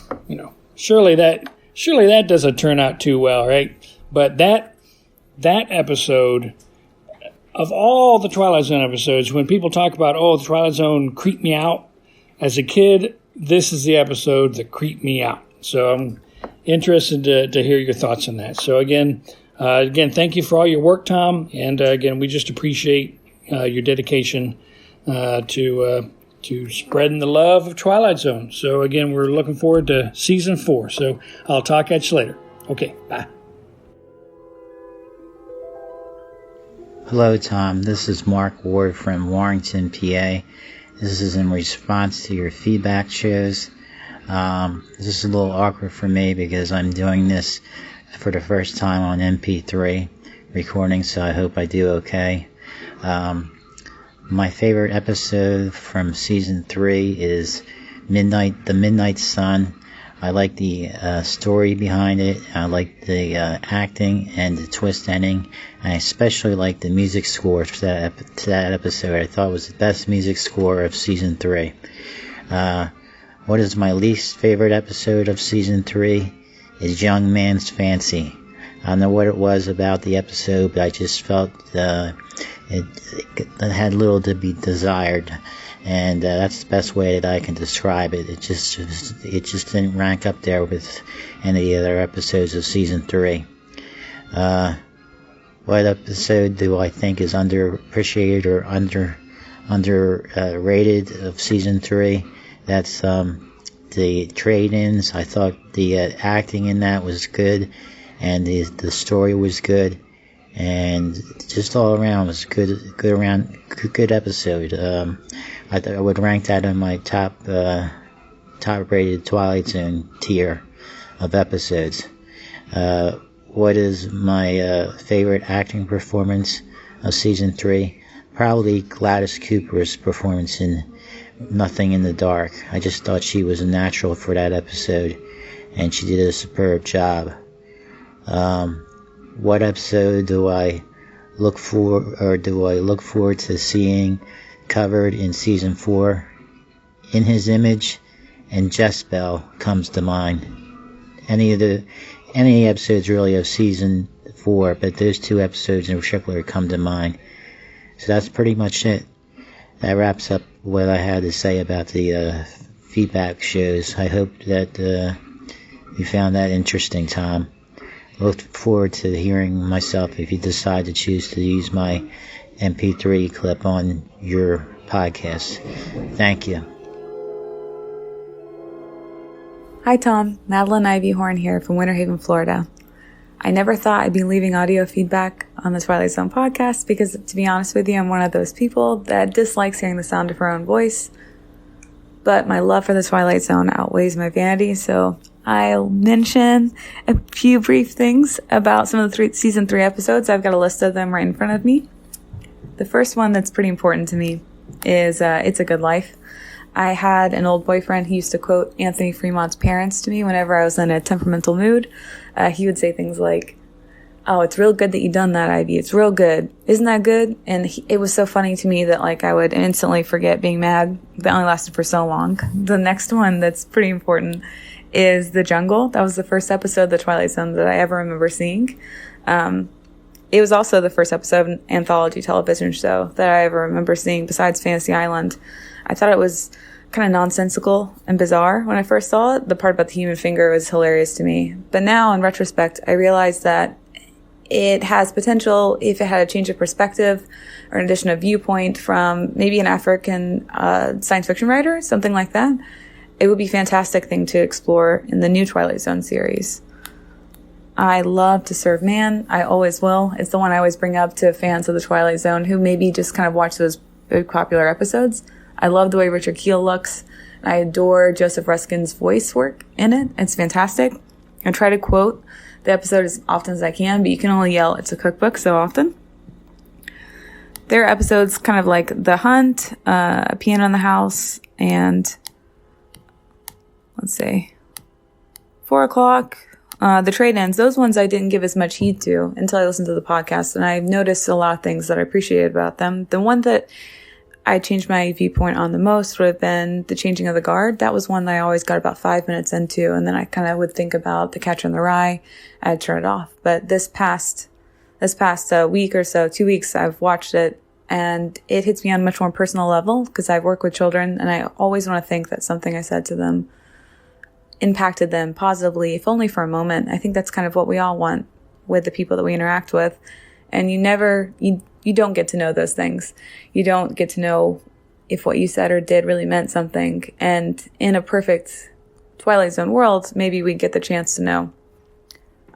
surely that doesn't turn out too well, right? But that episode, of all the Twilight Zone episodes, when people talk about, the Twilight Zone creeped me out, as a kid, this is the episode that creeped me out. So I'm interested to hear your thoughts on that. So again, thank you for all your work, Tom. And again, we just appreciate your dedication to spreading the love of Twilight Zone. So again, we're looking forward to season 4. So I'll talk at you later. Okay, bye. Hello, Tom. This is Mark Ward from Warrington, PA. This is in response to your feedback shows. This is a little awkward for me because I'm doing this for the first time on MP3 recording, so I hope I do okay. My favorite episode from season 3 is The Midnight Sun. I like the story behind it. I like the acting and the twist ending. And I especially like the music score to that episode. I thought it was the best music score of season 3. What is my least favorite episode of season 3 is Young Man's Fancy. I don't know what it was about the episode, but I just felt it had little to be desired. And that's the best way that I can describe it. It just didn't rank up there with any of the other episodes of season 3. What episode do I think is underappreciated or underrated of season 3? That's the trade-ins. I thought the acting in that was good, and the story was good, and just all around was good episode. I would rank that in my top top-rated Twilight Zone tier of episodes. What is my favorite acting performance of season 3? Probably Gladys Cooper's performance in Nothing in the Dark. I just thought she was a natural for that episode, and she did a superb job. What episode do I look forward to seeing covered in season 4? In His Image and Jezebel comes to mind. Any episodes really of season 4, but those 2 episodes in particular come to mind. So that's pretty much it. That wraps up what I had to say about the feedback shows. I hope that you found that interesting, Tom. Look forward to hearing myself if you decide to choose to use my MP3 clip on your podcast. Thank you. Hi Tom, Madeline Ivyhorn here from Winter Haven, Florida. I never thought I'd be leaving audio feedback on the Twilight Zone podcast because, to be honest with you, I'm one of those people that dislikes hearing the sound of her own voice. But my love for the Twilight Zone outweighs my vanity, so I'll mention a few brief things about some of the season 3 episodes. I've got a list of them right in front of me. The first one that's pretty important to me is It's a Good Life. I had an old boyfriend who used to quote Anthony Fremont's parents to me whenever I was in a temperamental mood. He would say things like, "Oh, it's real good that you done that, Ivy. It's real good. Isn't that good?" And it was so funny to me that I would instantly forget being mad. That only lasted for so long. The next one that's pretty important is The Jungle. That was the first episode of The Twilight Zone that I ever remember seeing. It was also the first episode of an anthology television show that I ever remember seeing besides Fantasy Island. I thought it was kind of nonsensical and bizarre when I first saw it. The part about the human finger was hilarious to me. But now, in retrospect, I realized that it has potential if it had a change of perspective or an addition of viewpoint from maybe an African science fiction writer, something like that. It would be a fantastic thing to explore in the new Twilight Zone series. I love To Serve Man. I always will. It's the one I always bring up to fans of the Twilight Zone who maybe just kind of watch those big popular episodes. I love the way Richard Keel looks. I adore Joseph Ruskin's voice work in it. It's fantastic. I try to quote the episode as often as I can, but you can only yell "It's a Cookbook" so often. There are episodes kind of like The Hunt, A Piano in the House, and 4 o'clock, The Trade-Ins. Those ones I didn't give as much heed to until I listened to the podcast, and I noticed a lot of things that I appreciated about them. The one that I changed my viewpoint on the most would have been The Changing of the Guard. That was one that I always got about 5 minutes into, and then I kind of would think about The Catcher in the Rye. I'd turn it off. But this past week or so, 2 weeks, I've watched it, and it hits me on a much more personal level because I work with children, and I always want to think that something I said to them impacted them positively, if only for a moment. I think that's kind of what we all want with the people that we interact with. And you don't get to know those things. You don't get to know if what you said or did really meant something. And in a perfect Twilight Zone world, maybe we get the chance to know.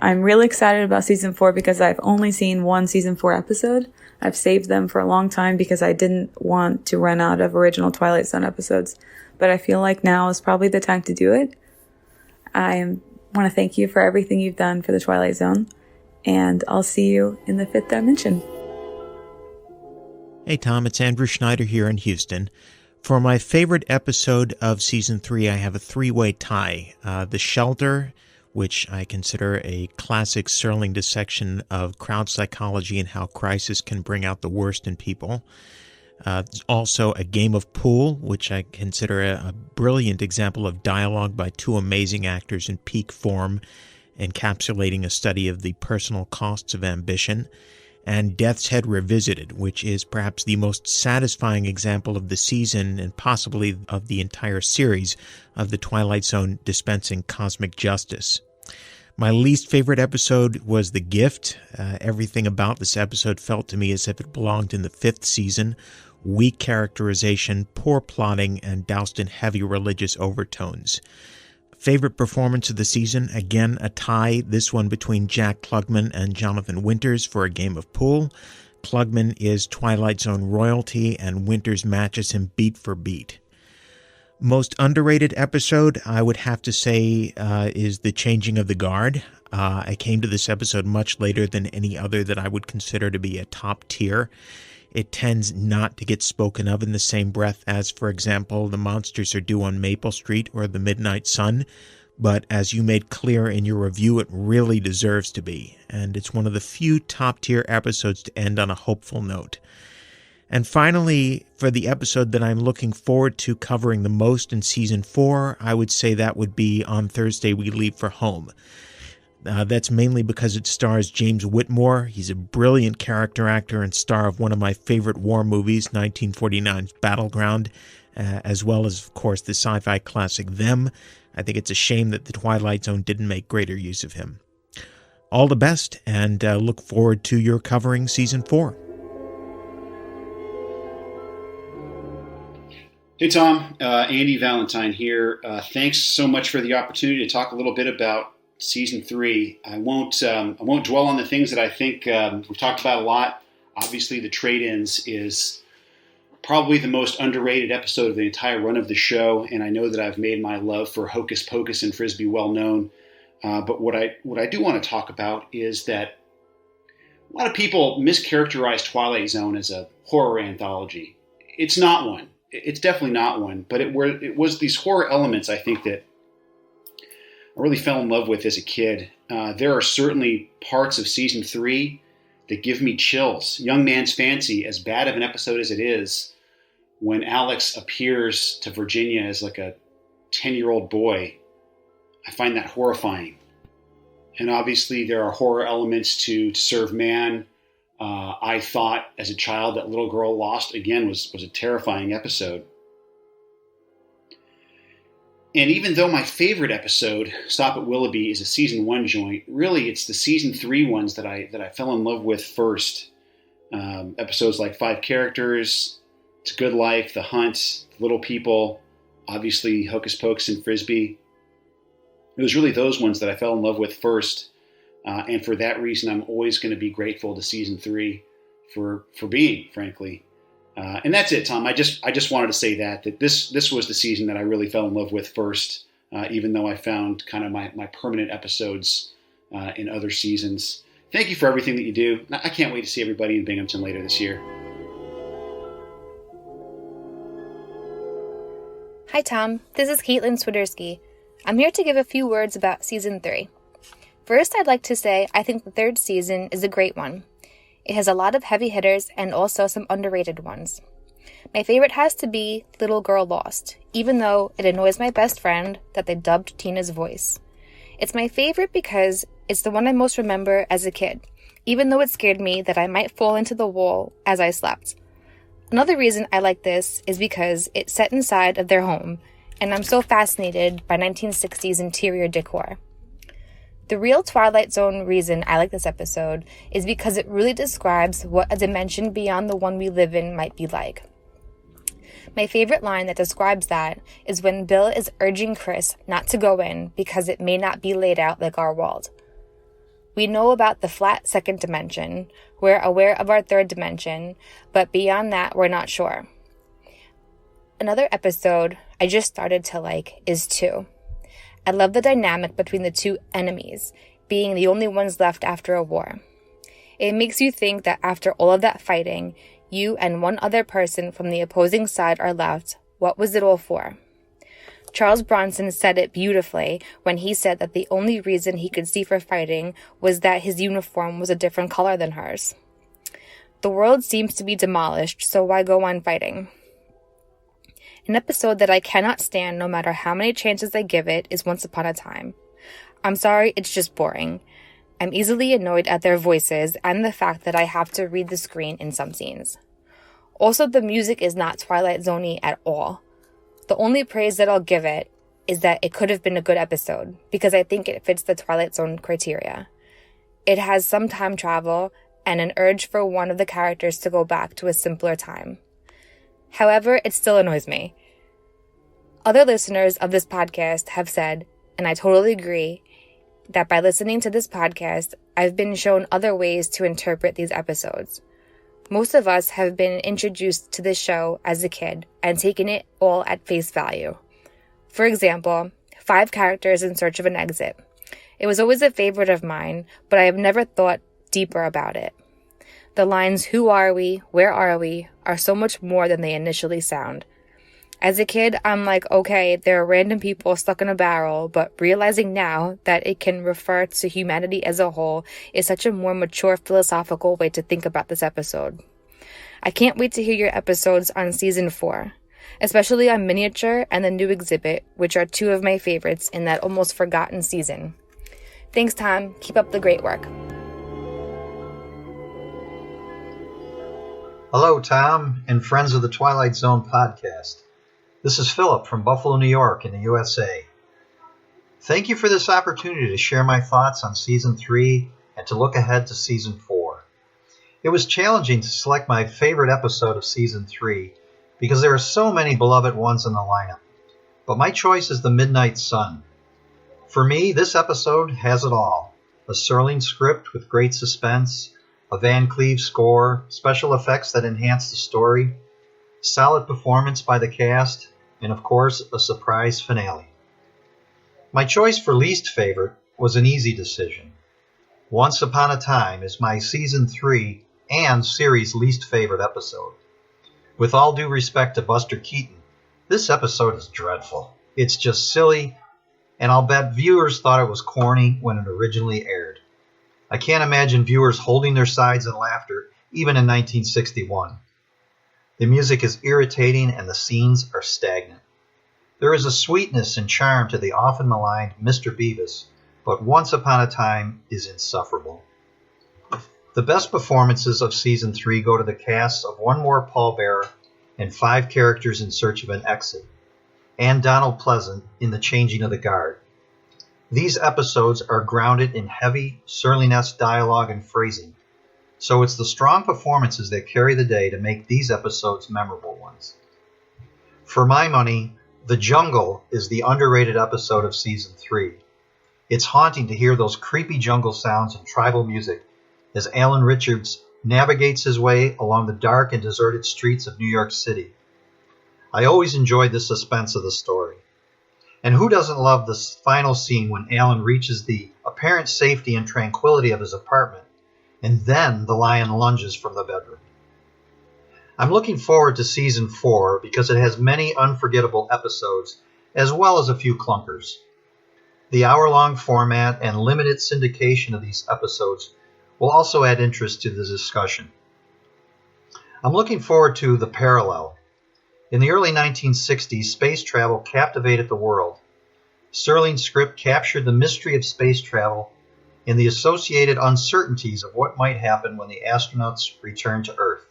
I'm really excited about season 4 because I've only seen one season 4 episode. I've saved them for a long time because I didn't want to run out of original Twilight Zone episodes. But I feel like now is probably the time to do it. I want to thank you for everything you've done for the Twilight Zone. And I'll see you in the 5th dimension. Hey Tom, it's Andrew Schneider here in Houston. For my favorite episode of Season 3, I have a 3-way tie. The Shelter, which I consider a classic Serling dissection of crowd psychology and how crisis can bring out the worst in people. Also, A Game of Pool, which I consider a brilliant example of dialogue by 2 amazing actors in peak form, encapsulating a study of the personal costs of ambition. And Death's Head Revisited, which is perhaps the most satisfying example of the season and possibly of the entire series of the Twilight Zone dispensing cosmic justice. My least favorite episode was The Gift. Everything about this episode felt to me as if it belonged in the 5th season. Weak characterization, poor plotting, and doused in heavy religious overtones. Favorite performance of the season, again a tie, this one between Jack Klugman and Jonathan Winters for A Game of Pool. Klugman is Twilight Zone royalty, and Winters matches him beat for beat. Most underrated episode, I would have to say, is The Changing of the Guard. I came to this episode much later than any other that I would consider to be a top tier. It tends not to get spoken of in the same breath as, for example, The Monsters Are Due on Maple Street or The Midnight Sun, but as you made clear in your review, it really deserves to be, and it's one of the few top-tier episodes to end on a hopeful note. And finally, for the episode that I'm looking forward to covering the most in Season 4, I would say that would be On Thursday We Leave for Home. That's mainly because it stars James Whitmore. He's a brilliant character actor and star of one of my favorite war movies, 1949's Battleground, as well as, of course, the sci-fi classic Them. I think it's a shame that The Twilight Zone didn't make greater use of him. All the best, and look forward to your covering Season 4. Hey Tom, Andy Valentine here. Thanks so much for the opportunity to talk a little bit about Season 3. I won't dwell on the things that I think we've talked about a lot. Obviously, the trade-ins is probably the most underrated episode of the entire run of the show, and I know that I've made my love for Hocus Pocus and Frisbee well known. But what I do want to talk about is that a lot of people mischaracterize Twilight Zone as a horror anthology. It's not one. It's definitely not one. But it was these horror elements, I think, that I really fell in love with as a kid. There are certainly parts of Season 3 that give me chills. Young Man's Fancy, as bad of an episode as it is, when Alex appears to Virginia as like a 10-year-old boy, I find that horrifying. And obviously there are horror elements to Serve Man. I thought as a child that Little Girl Lost, again, was a terrifying episode. And even though my favorite episode, Stop at Willoughby, is a Season 1 joint, really it's the Season 3 ones that I fell in love with first. Episodes like 5 Characters, It's a Good Life, The Hunt, Little People, obviously Hocus Pocus and Frisbee. It was really those ones that I fell in love with first. And for that reason, I'm always going to be grateful to Season 3 for being, frankly. And that's it, Tom. I just wanted to say that this was the season that I really fell in love with first, even though I found kind of my permanent episodes in other seasons. Thank you for everything that you do. I can't wait to see everybody in Binghamton later this year. Hi, Tom. This is Caitlin Swiderski. I'm here to give a few words about Season 3. First, I'd like to say I think the third season is a great one. It has a lot of heavy hitters and also some underrated ones. My favorite has to be Little Girl Lost, even though it annoys my best friend that they dubbed Tina's voice. It's my favorite because it's the one I most remember as a kid, even though it scared me that I might fall into the wall as I slept. Another reason I like this is because it's set inside of their home, and I'm so fascinated by 1960s interior decor. The real Twilight Zone reason I like this episode is because it really describes what a dimension beyond the one we live in might be like. My favorite line that describes that is when Bill is urging Chris not to go in because it may not be laid out like our world. We know about the flat second dimension, we're aware of our third dimension, but beyond that we're not sure. Another episode I just started to like is 2. I love the dynamic between the two enemies, being the only ones left after a war. It makes you think that after all of that fighting, you and one other person from the opposing side are left. What was it all for? Charles Bronson said it beautifully when he said that the only reason he could see for fighting was that his uniform was a different color than hers. The world seems to be demolished, so why go on fighting? An episode that I cannot stand no matter how many chances I give it is Once Upon a Time. I'm sorry, it's just boring. I'm easily annoyed at their voices and the fact that I have to read the screen in some scenes. Also, the music is not Twilight Zone-y at all. The only praise that I'll give it is that it could have been a good episode, because I think it fits the Twilight Zone criteria. It has some time travel and an urge for one of the characters to go back to a simpler time. However, it still annoys me. Other listeners of this podcast have said, and I totally agree, that by listening to this podcast, I've been shown other ways to interpret these episodes. Most of us have been introduced to this show as a kid and taken it all at face value. For example, 5 characters in search of an exit. It was always a favorite of mine, but I have never thought deeper about it. The lines, "Who are we? Where are we?" are so much more than they initially sound. As a kid, I'm like, okay, there are random people stuck in a barrel, but realizing now that it can refer to humanity as a whole is such a more mature philosophical way to think about this episode. I can't wait to hear your episodes on Season 4, especially on Miniature and the new exhibit, which are 2 of my favorites in that almost forgotten season. Thanks, Tom. Keep up the great work. Hello, Tom, and friends of the Twilight Zone podcast. This is Philip from Buffalo, New York in the USA. Thank you for this opportunity to share my thoughts on Season 3 and to look ahead to Season 4. It was challenging to select my favorite episode of Season 3 because there are so many beloved ones in the lineup, but my choice is The Midnight Sun. For me, this episode has it all. A Serling script with great suspense, a Van Cleve score, special effects that enhance the story, solid performance by the cast, and of course, a surprise finale. My choice for least favorite was an easy decision. Once Upon a Time is my Season 3 and series least favorite episode. With all due respect to Buster Keaton, this episode is dreadful. It's just silly, and I'll bet viewers thought it was corny when it originally aired. I can't imagine viewers holding their sides in laughter, even in 1961. The music is irritating and the scenes are stagnant. There is a sweetness and charm to the often maligned Mr. Beavis, but Once Upon a Time is insufferable. The best performances of Season 3 go to the casts of One More Pallbearer and 5 characters in search of an exit, and Donald Pleasant in The Changing of the Guard. These episodes are grounded in heavy, Serling-esque dialogue and phrasing, so it's the strong performances that carry the day to make these episodes memorable ones. For my money, The Jungle is the underrated episode of Season 3. It's haunting to hear those creepy jungle sounds and tribal music as Alan Richards navigates his way along the dark and deserted streets of New York City. I always enjoyed the suspense of the story. And who doesn't love the final scene when Alan reaches the apparent safety and tranquility of his apartment, and then the lion lunges from the bedroom? I'm looking forward to Season 4 because it has many unforgettable episodes, as well as a few clunkers. The hour-long format and limited syndication of these episodes will also add interest to the discussion. I'm looking forward to The Parallel. In the early 1960s, space travel captivated the world. Serling's script captured the mystery of space travel and the associated uncertainties of what might happen when the astronauts return to Earth.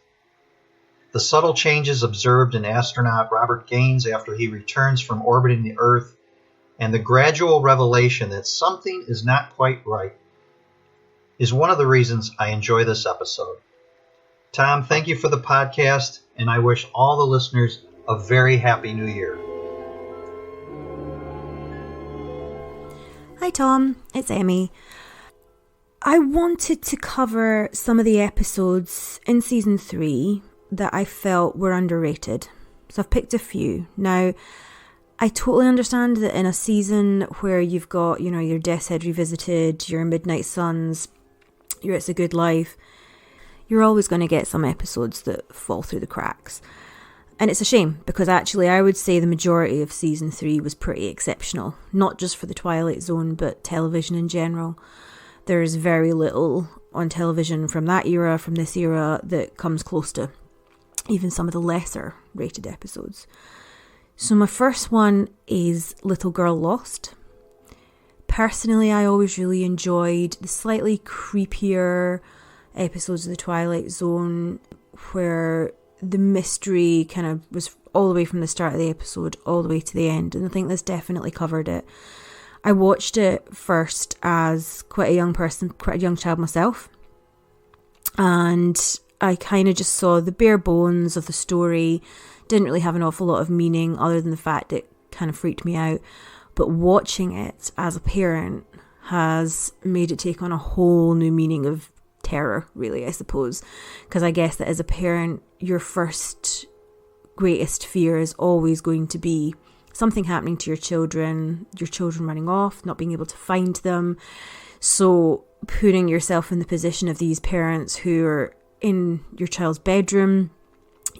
The subtle changes observed in astronaut Robert Gaines after he returns from orbiting the Earth, and the gradual revelation that something is not quite right, is one of the reasons I enjoy this episode. Tom, thank you for the podcast, and I wish all the listeners a very happy New Year. Hi Tom, it's Emmy. I wanted to cover some of the episodes in Season 3 that I felt were underrated. So I've picked a few. Now, I totally understand that in a season where you've got, your Death's Head Revisited, your Midnight Suns, your It's a Good Life, you're always going to get some episodes that fall through the cracks. And it's a shame, because actually I would say the majority of Season 3 was pretty exceptional. Not just for the Twilight Zone, but television in general. There's very little on television from that era, from this era, that comes close to even some of the lesser rated episodes. So my first one is Little Girl Lost. Personally, I always really enjoyed the slightly creepier episodes of the Twilight Zone, where the mystery kind of was all the way from the start of the episode all the way to the end, and I think this definitely covered it. I watched it first as quite a young child myself, and I kind of just saw the bare bones of the story. Didn't really have an awful lot of meaning other than the fact it kind of freaked me out, but watching it as a parent has made it take on a whole new meaning of terror, really, I suppose, because I guess that as a parent, your first greatest fear is always going to be something happening to your children running off, not being able to find them. So putting yourself in the position of these parents who are in your child's bedroom,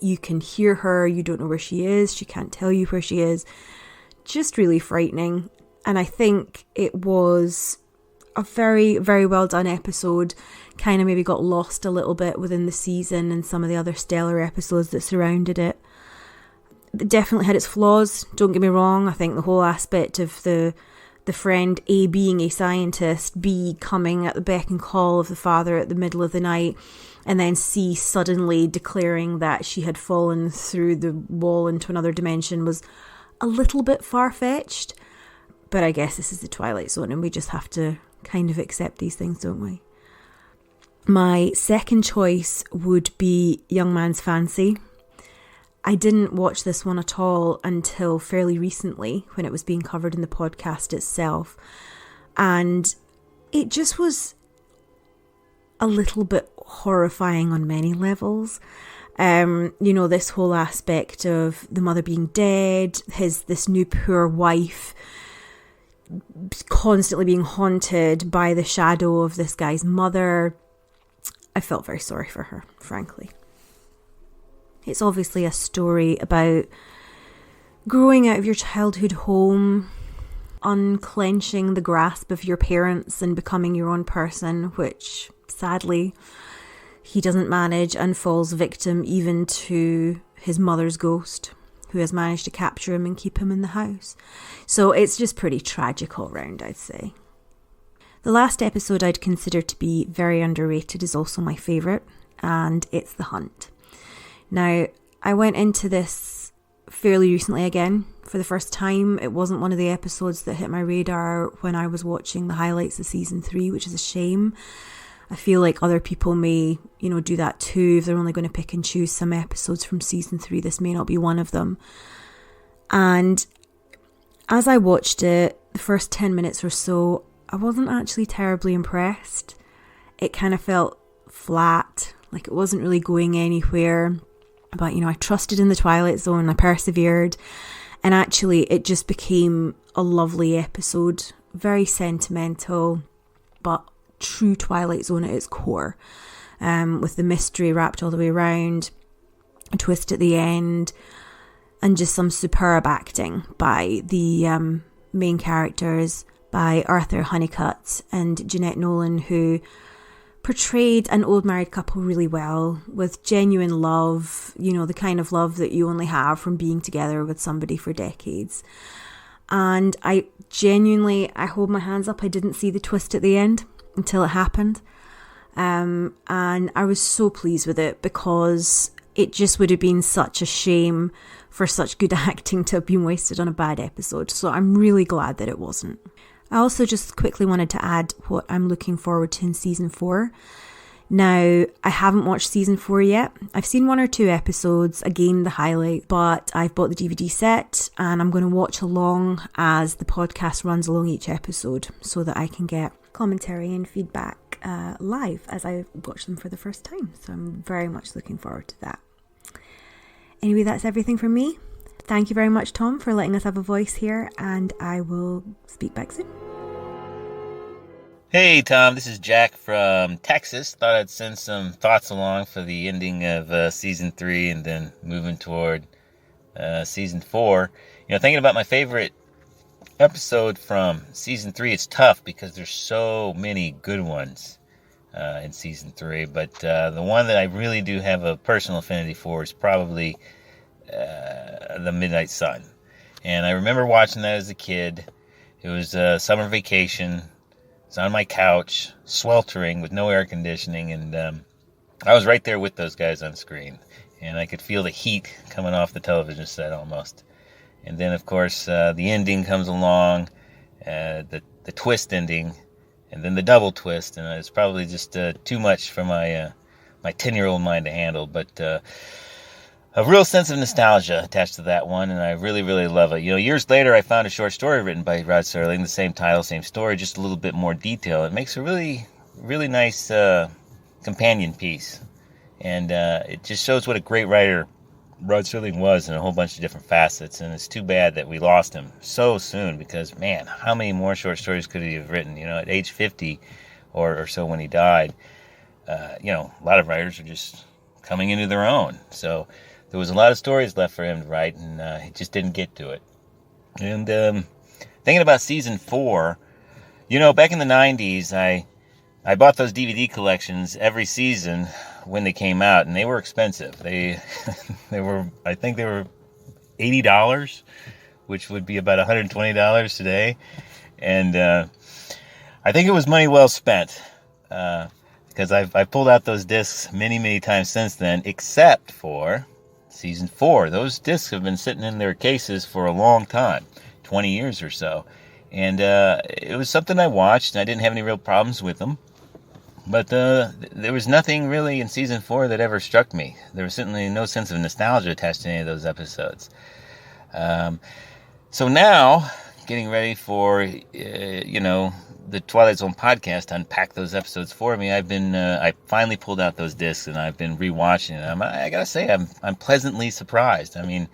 you can hear her, you don't know where she is, she can't tell you where she is. Just really frightening. And I think it was a very, very well done episode. Kind of maybe got lost a little bit within the season and some of the other stellar episodes that surrounded it. It definitely had its flaws, don't get me wrong. I think the whole aspect of the friend A being a scientist, B coming at the beck and call of the father at the middle of the night, and then C suddenly declaring that she had fallen through the wall into another dimension was a little bit far-fetched. But I guess this is the Twilight Zone and we just have to kind of accept these things, don't we? My second choice would be Young Man's Fancy. I didn't watch this one at all until fairly recently when it was being covered in the podcast itself. And it just was a little bit horrifying on many levels. This whole aspect of the mother being dead, this new poor wife constantly being haunted by the shadow of this guy's mother. I felt very sorry for her, frankly. It's obviously a story about growing out of your childhood home, unclenching the grasp of your parents and becoming your own person, which sadly he doesn't manage, and falls victim even to his mother's ghost, who has managed to capture him and keep him in the house. So it's just pretty tragic all round, I'd say. The last episode I'd consider to be very underrated is also my favourite, and it's The Hunt. Now, I went into this fairly recently again for the first time. It wasn't one of the episodes that hit my radar when I was watching the highlights of season 3, which is a shame. I feel like other people may, do that too. If they're only going to pick and choose some episodes from season 3, this may not be one of them. And as I watched it, the first 10 minutes or so, I wasn't actually terribly impressed. It kind of felt flat, like it wasn't really going anywhere. But, I trusted in the Twilight Zone, I persevered, and actually it just became a lovely episode. Very sentimental, but true Twilight Zone at its core, with the mystery wrapped all the way around, a twist at the end, and just some superb acting by the main characters, by Arthur Honeycutt and Jeanette Nolan, who portrayed an old married couple really well, with genuine love, the kind of love that you only have from being together with somebody for decades. And I hold my hands up, I didn't see the twist at the end until it happened. And I was so pleased with it, because it just would have been such a shame for such good acting to have been wasted on a bad episode. So I'm really glad that it wasn't. I also just quickly wanted to add what I'm looking forward to in season 4. Now, I haven't watched season 4 yet. I've seen 1 or 2 episodes, again, the highlight, but I've bought the DVD set and I'm going to watch along as the podcast runs along each episode so that I can get commentary and feedback live as I watch them for the first time. So I'm very much looking forward to that. Anyway, that's everything from me. Thank you very much, Tom, for letting us have a voice here, and I will speak back soon. Hey, Tom, this is Jack from Texas. Thought I'd send some thoughts along for the ending of Season 3 and then moving toward Season 4. Thinking about my favorite episode from Season 3, it's tough because there's so many good ones in Season 3. But the one that I really do have a personal affinity for is probably The Midnight Sun. And I remember watching that as a kid. It was summer vacation. It's on my couch, sweltering with no air conditioning, and I was right there with those guys on screen, and I could feel the heat coming off the television set almost. And then, of course, the ending comes along, the twist ending, and then the double twist, and it's probably just too much for my 10-year-old mind to handle, but a real sense of nostalgia attached to that one, and I really, really love it. Years later, I found a short story written by Rod Serling, the same title, same story, just a little bit more detail. It makes a really, really nice companion piece, and it just shows what a great writer Rod Serling was in a whole bunch of different facets, and it's too bad that we lost him so soon because, man, how many more short stories could he have written? At age 50 or so when he died, a lot of writers are just coming into their own. So there was a lot of stories left for him to write, and he just didn't get to it. And thinking about season 4, back in the 90s, I bought those DVD collections every season when they came out, and they were expensive. I think they were $80, which would be about $120 today. And I think it was money well spent, because I've pulled out those discs many, many times since then, except for season 4. Those discs have been sitting in their cases for a long time, 20 years or so. And it was something I watched, and I didn't have any real problems with them. But there was nothing really in season 4 that ever struck me. There was certainly no sense of nostalgia attached to any of those episodes. So now, getting ready for, the Twilight Zone podcast to unpack those episodes for me, I finally pulled out those discs and I've been rewatching them. I gotta say, I'm pleasantly surprised. I mean,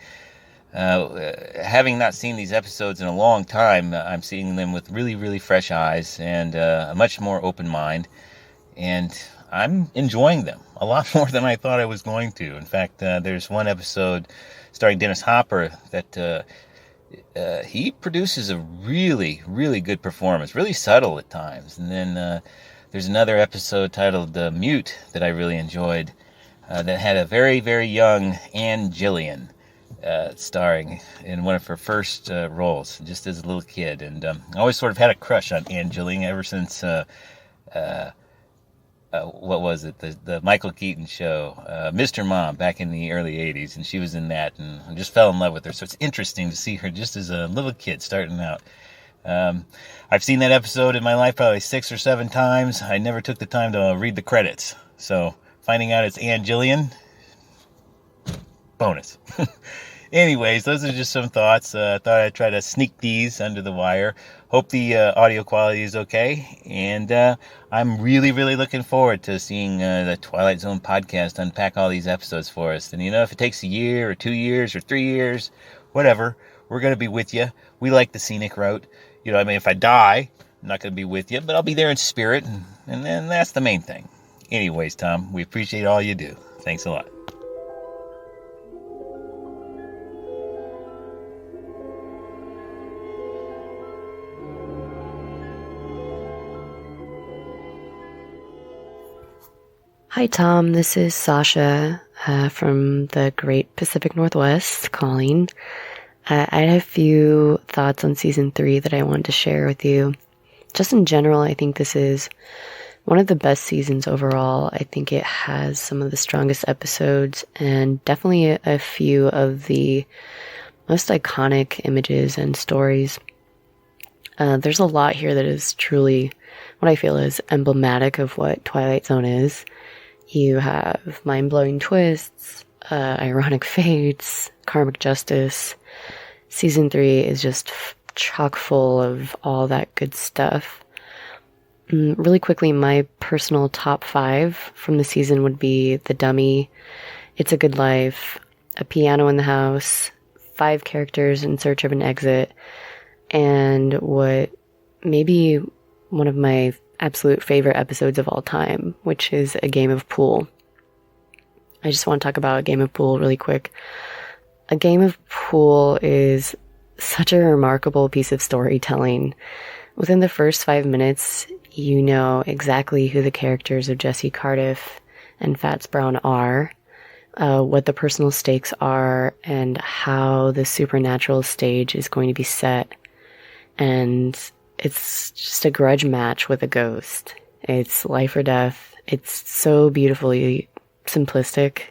having not seen these episodes in a long time, I'm seeing them with really, really fresh eyes and a much more open mind. And I'm enjoying them a lot more than I thought I was going to. In fact, there's one episode starring Dennis Hopper that he produces a really, really good performance, really subtle at times. And then there's another episode titled Mute that I really enjoyed that had a very, very young Anne Gillian starring in one of her first roles, just as a little kid. And I always sort of had a crush on Anne Gillian ever since... what was it? The Michael Keaton show, Mr. Mom, back in the early 80s, and she was in that, and I just fell in love with her. So it's interesting to see her just as a little kid starting out. I've seen that episode in my life probably 6 or 7 times. I never took the time to read the credits. So finding out it's Anne Gillian, bonus. Anyways, those are just some thoughts. I thought I'd try to sneak these under the wire. Hope the audio quality is okay. And I'm really, really looking forward to seeing the Twilight Zone podcast unpack all these episodes for us. And, if it takes a year or 2 years or 3 years, whatever, we're going to be with you. We like the scenic route. If I die, I'm not going to be with you, but I'll be there in spirit. And then that's the main thing. Anyways, Tom, we appreciate all you do. Thanks a lot. Hi, Tom. This is Sasha from the Great Pacific Northwest calling. I had a few thoughts on Season 3 that I wanted to share with you. Just in general, I think this is one of the best seasons overall. I think it has some of the strongest episodes and definitely a few of the most iconic images and stories. There's a lot here that is truly what I feel is emblematic of what Twilight Zone is. You have mind-blowing twists, ironic fates, karmic justice. Season 3 is just chock full of all that good stuff. Really quickly, my personal top 5 from the season would be The Dummy, It's a Good Life, A Piano in the House, 5 Characters in Search of an Exit, and what maybe one of my absolute favorite episodes of all time, which is A Game of Pool. I just want to talk about A Game of Pool really quick. A Game of Pool is such a remarkable piece of storytelling. Within the first 5 minutes, you know exactly who the characters of Jessie Cardiff and Fats Brown are, what the personal stakes are, and how the supernatural stage is going to be set. And it's just a grudge match with a ghost. It's life or death. It's so beautifully simplistic.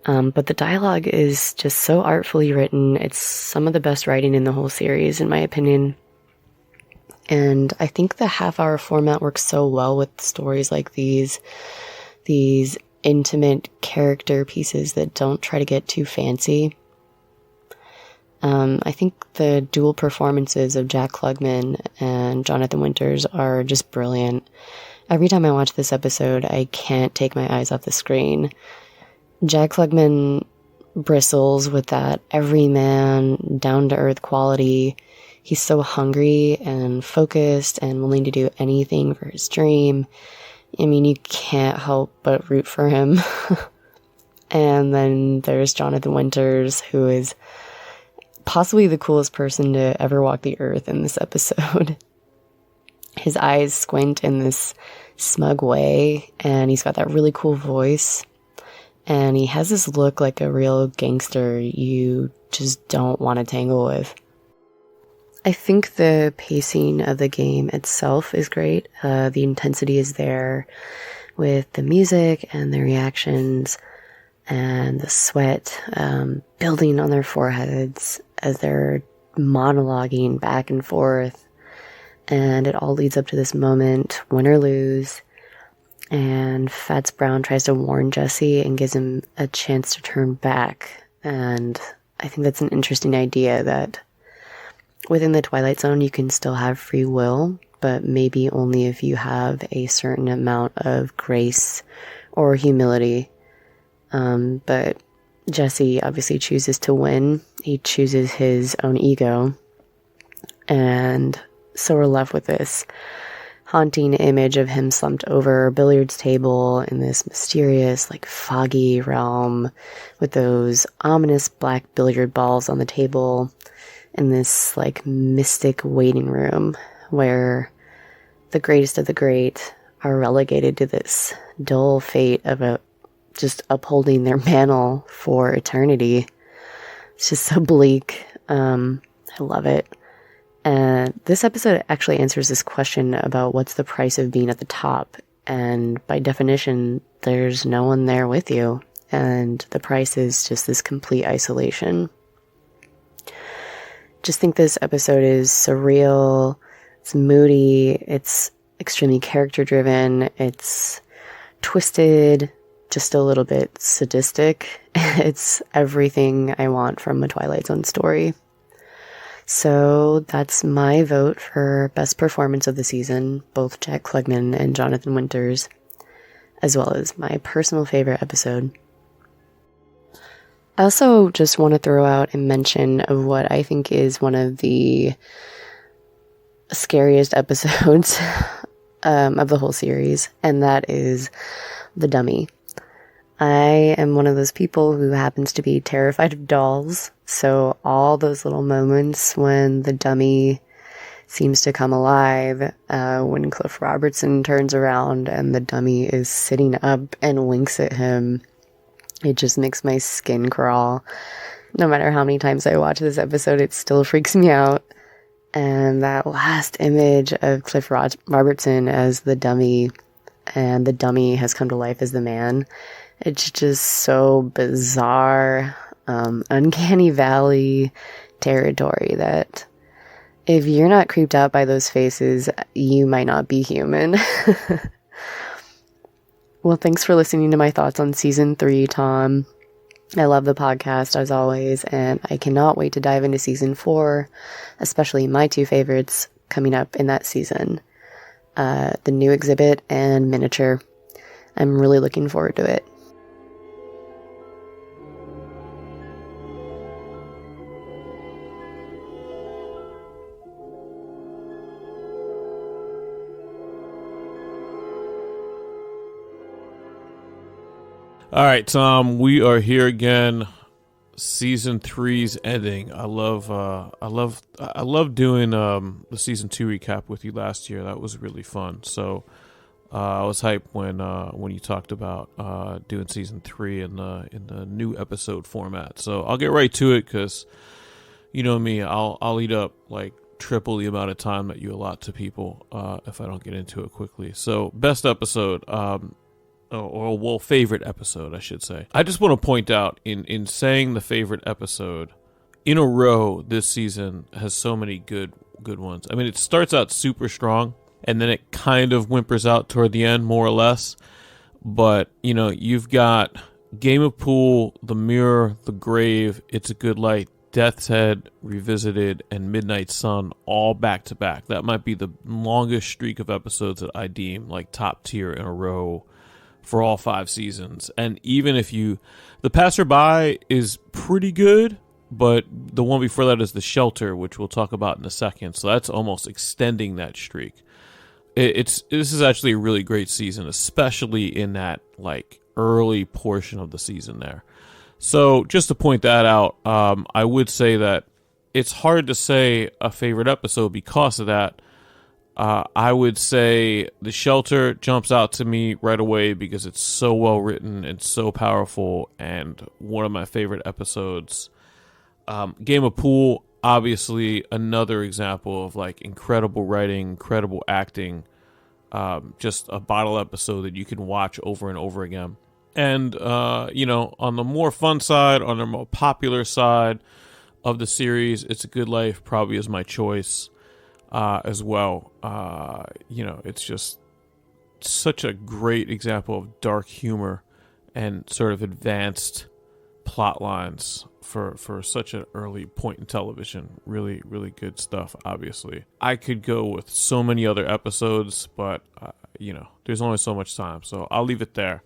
But the dialogue is just so artfully written. It's some of the best writing in the whole series, in my opinion. And I think the half-hour format works so well with stories like these intimate character pieces that don't try to get too fancy. I think the dual performances of Jack Klugman and Jonathan Winters are just brilliant. Every time I watch this episode, I can't take my eyes off the screen. Jack Klugman bristles with that everyman, down-to-earth quality. He's so hungry and focused and willing to do anything for his dream. I mean, you can't help but root for him. And then there's Jonathan Winters, who is possibly the coolest person to ever walk the earth in this episode. His eyes squint in this smug way, and he's got that really cool voice. And he has this look like a real gangster you just don't want to tangle with. I think the pacing of the game itself is great. The intensity is there with the music and the reactions and the sweat building on their foreheads as they're monologuing back and forth. And it all leads up to this moment, win or lose. And Fats Brown tries to warn Jesse and gives him a chance to turn back. And I think that's an interesting idea, that within the Twilight Zone you can still have free will, but maybe only if you have a certain amount of grace or humility. But Jesse obviously chooses to win. He chooses his own ego. And so we're left with this haunting image of him slumped over a billiards table in this mysterious, like, foggy realm with those ominous black billiard balls on the table in this, like, mystic waiting room where the greatest of the great are relegated to this dull fate of just upholding their mantle for eternity. It's just so bleak. I love it. And this episode actually answers this question about what's the price of being at the top. And by definition, there's no one there with you. And the price is just this complete isolation. Just think this episode is surreal. It's moody. It's extremely character driven. It's twisted, just a little bit sadistic. It's everything I want from a Twilight Zone story. So that's my vote for best performance of the season, both Jack Klugman and Jonathan Winters, as well as my personal favorite episode. I also just want to throw out a mention of what I think is one of the scariest episodes of the whole series, and that is The Dummy. I am one of those people who happens to be terrified of dolls, so all those little moments when the dummy seems to come alive, when Cliff Robertson turns around and the dummy is sitting up and winks at him, it just makes my skin crawl. No matter how many times I watch this episode, it still freaks me out. And that last image of Cliff Robertson as the dummy, and the dummy has come to life as the man, it's just so bizarre, uncanny valley territory that if you're not creeped out by those faces, you might not be human. Well, thanks for listening to my thoughts on Season 3, Tom. I love the podcast, as always, and I cannot wait to dive into Season 4, especially my two favorites coming up in that season, the new exhibit and miniature. I'm really looking forward to it. All right, Tom, we are here again. Season 3's ending. I love doing the Season 2 recap with you last year. That was really fun. So I was hyped when you talked about doing Season 3 in the new episode format. So I'll get right to it because you know me, I'll eat up like triple the amount of time that you allot to people if I don't get into it quickly. So best episode. Favorite episode, I should say. I just want to point out, in saying the favorite episode, in a row this season has so many good ones. I mean, it starts out super strong, and then it kind of whimpers out toward the end, more or less. But, you know, you've got Game of Pool, The Mirror, The Grave, It's a Good Light, Death's Head, Revisited, and Midnight Sun all back to back. That might be the longest streak of episodes that I deem like top tier in a row for all 5 seasons. And even if The Passerby is pretty good, but the one before that is The Shelter, which we'll talk about in a second. So that's almost extending that streak. This is actually a really great season, especially in that like early portion of the season there. So just to point that out, I would say that it's hard to say a favorite episode because of that. I would say The Shelter jumps out to me right away because it's so well written and so powerful and one of my favorite episodes. Game of Pool, obviously another example of like incredible writing, incredible acting, just a bottle episode that you can watch over and over again. And, on the more fun side, on the more popular side of the series, It's a Good Life probably is my choice. As well. It's just such a great example of dark humor and sort of advanced plot lines for such an early point in television. Really, really good stuff, obviously. I could go with so many other episodes, but, there's only so much time, so I'll leave it there.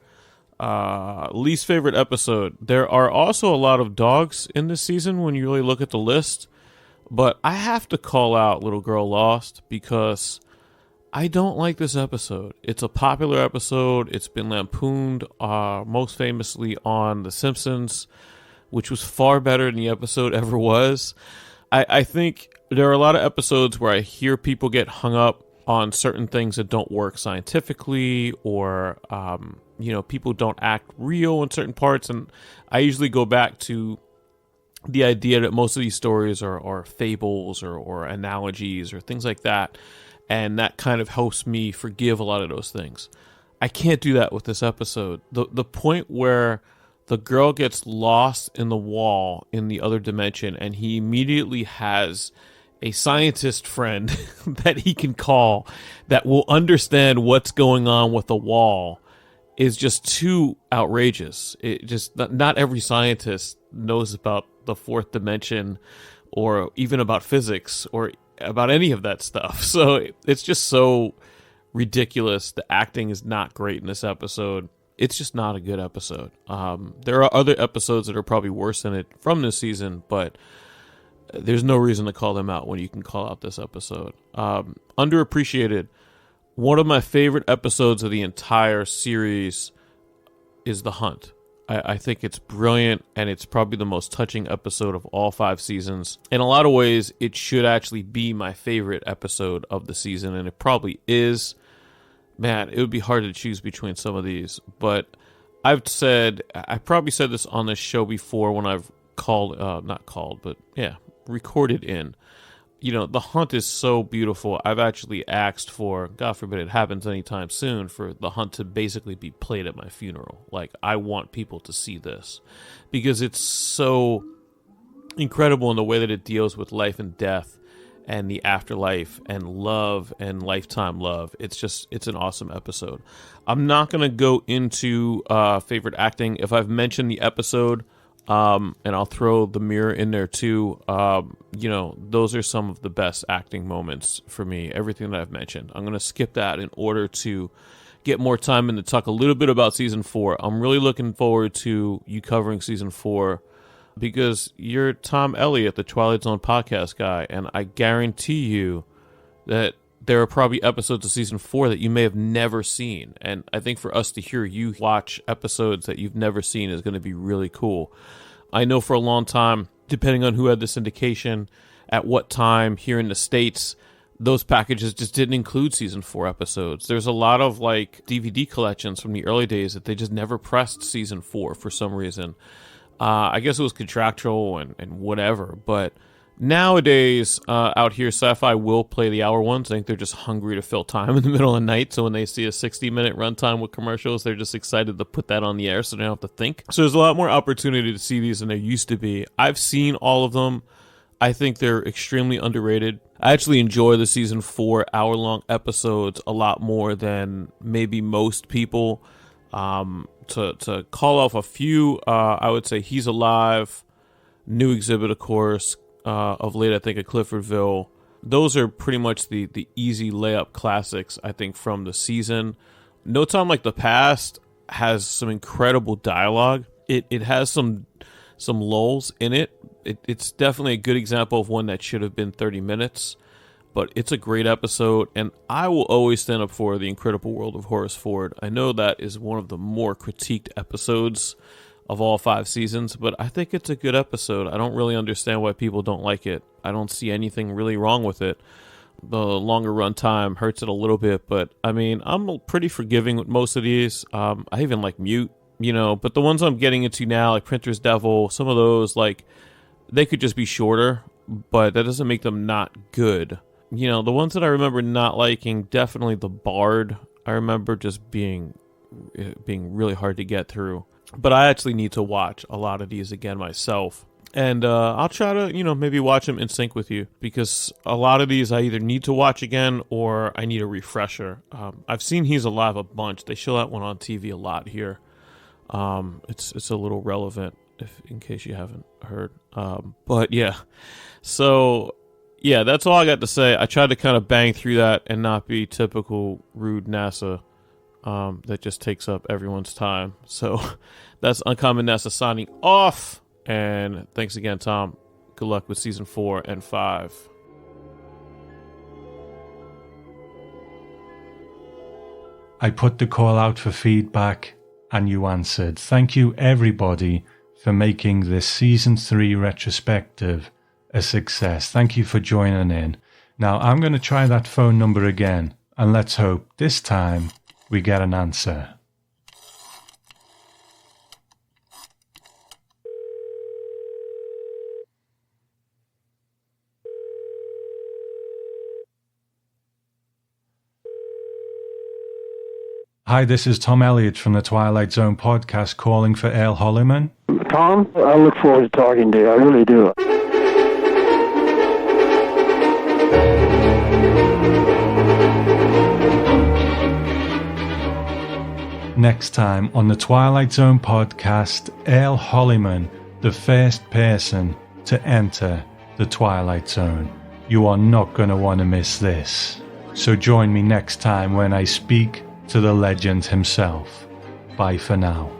Least favorite episode. There are also a lot of dogs in this season when you really look at the list. But I have to call out Little Girl Lost because I don't like this episode. It's a popular episode. It's been lampooned most famously on The Simpsons, which was far better than the episode ever was. I think there are a lot of episodes where I hear people get hung up on certain things that don't work scientifically or, people don't act real in certain parts. And I usually go back to the idea that most of these stories are fables or analogies or things like that. And that kind of helps me forgive a lot of those things. I can't do that with this episode. The point where the girl gets lost in the wall in the other dimension and he immediately has a scientist friend that he can call that will understand what's going on with the wall is just too outrageous. It just, not every scientist knows about the fourth dimension or even about physics or about any of that stuff. So it's just so ridiculous. The acting is not great in this episode. It's just not a good episode. There are other episodes that are probably worse than it from this season, but there's no reason to call them out when you can call out this episode. Underappreciated. One of my favorite episodes of the entire series is The Hunt. I think it's brilliant, and it's probably the most touching episode of all 5 seasons. In a lot of ways, it should actually be my favorite episode of the season, and it probably is. Man, it would be hard to choose between some of these, but I probably said this on this show before when I've recorded in. The Hunt is so beautiful. I've actually asked for, God forbid it happens anytime soon, for The Hunt to basically be played at my funeral. Like, I want people to see this because it's so incredible in the way that it deals with life and death and the afterlife and love and lifetime love. It's an awesome episode. I'm not going to go into favorite acting. If I've mentioned the episode, and I'll throw The Mirror in there too. Those are some of the best acting moments for me, everything that I've mentioned. I'm going to skip that in order to get more time and to talk a little bit about season 4. I'm really looking forward to you covering season 4 because you're Tom Elliott, the Twilight Zone podcast guy, and I guarantee you that there are probably episodes of season 4 that you may have never seen. And I think for us to hear you watch episodes that you've never seen is going to be really cool. I know for a long time, depending on who had the syndication, at what time here in the States, those packages just didn't include season 4 episodes. There's a lot of like DVD collections from the early days that they just never pressed season 4 for some reason. I guess it was contractual and whatever, but nowadays, out here, Sci-Fi will play the hour ones. I think they're just hungry to fill time in the middle of the night. So when they see a 60-minute runtime with commercials, they're just excited to put that on the air so they don't have to think. So there's a lot more opportunity to see these than there used to be. I've seen all of them. I think they're extremely underrated. I actually enjoy the season 4 hour-long episodes a lot more than maybe most people. To call off a few, I would say He's Alive, New Exhibit, of course, of late, I think, at Cliffordville. Those are pretty much the easy layup classics, I think, from the season. No Time Like the Past has some incredible dialogue. It has some lulls in it. It's definitely a good example of one that should have been 30 minutes, but it's a great episode, and I will always stand up for The Incredible World of Horace Ford. I know that is one of the more critiqued episodes of all 5 seasons, but I think it's a good episode. I don't really understand why people don't like it. I don't see anything really wrong with it. The longer run time hurts it a little bit, but I mean, I'm pretty forgiving with most of these. I even like Mute, but the ones I'm getting into now, like Printer's Devil, some of those, like, they could just be shorter, but that doesn't make them not good. The ones that I remember not liking, definitely The Bard. I remember just being really hard to get through. But I actually need to watch a lot of these again myself. And I'll try to, maybe watch them in sync with you, because a lot of these I either need to watch again or I need a refresher. I've seen He's Alive a bunch. They show that one on TV a lot here. It's a little relevant in case you haven't heard. But yeah, so yeah, that's all I got to say. I tried to kind of bang through that and not be typical rude NASA that just takes up everyone's time. So that's Uncommon NASA signing off. And thanks again, Tom. Good luck with season 4 and 5. I put the call out for feedback and you answered. Thank you, everybody, for making this season 3 retrospective a success. Thank you for joining in. Now, I'm going to try that phone number again, and let's hope this time we get an answer. Hi, this is Tom Elliott from the Twilight Zone podcast calling for Al Holliman. Tom, I look forward to talking to you. I really do. Next time on the Twilight Zone podcast, Al Holliman, the first person to enter the Twilight Zone. You are not going to want to miss this. So join me next time when I speak to the legend himself. Bye for now.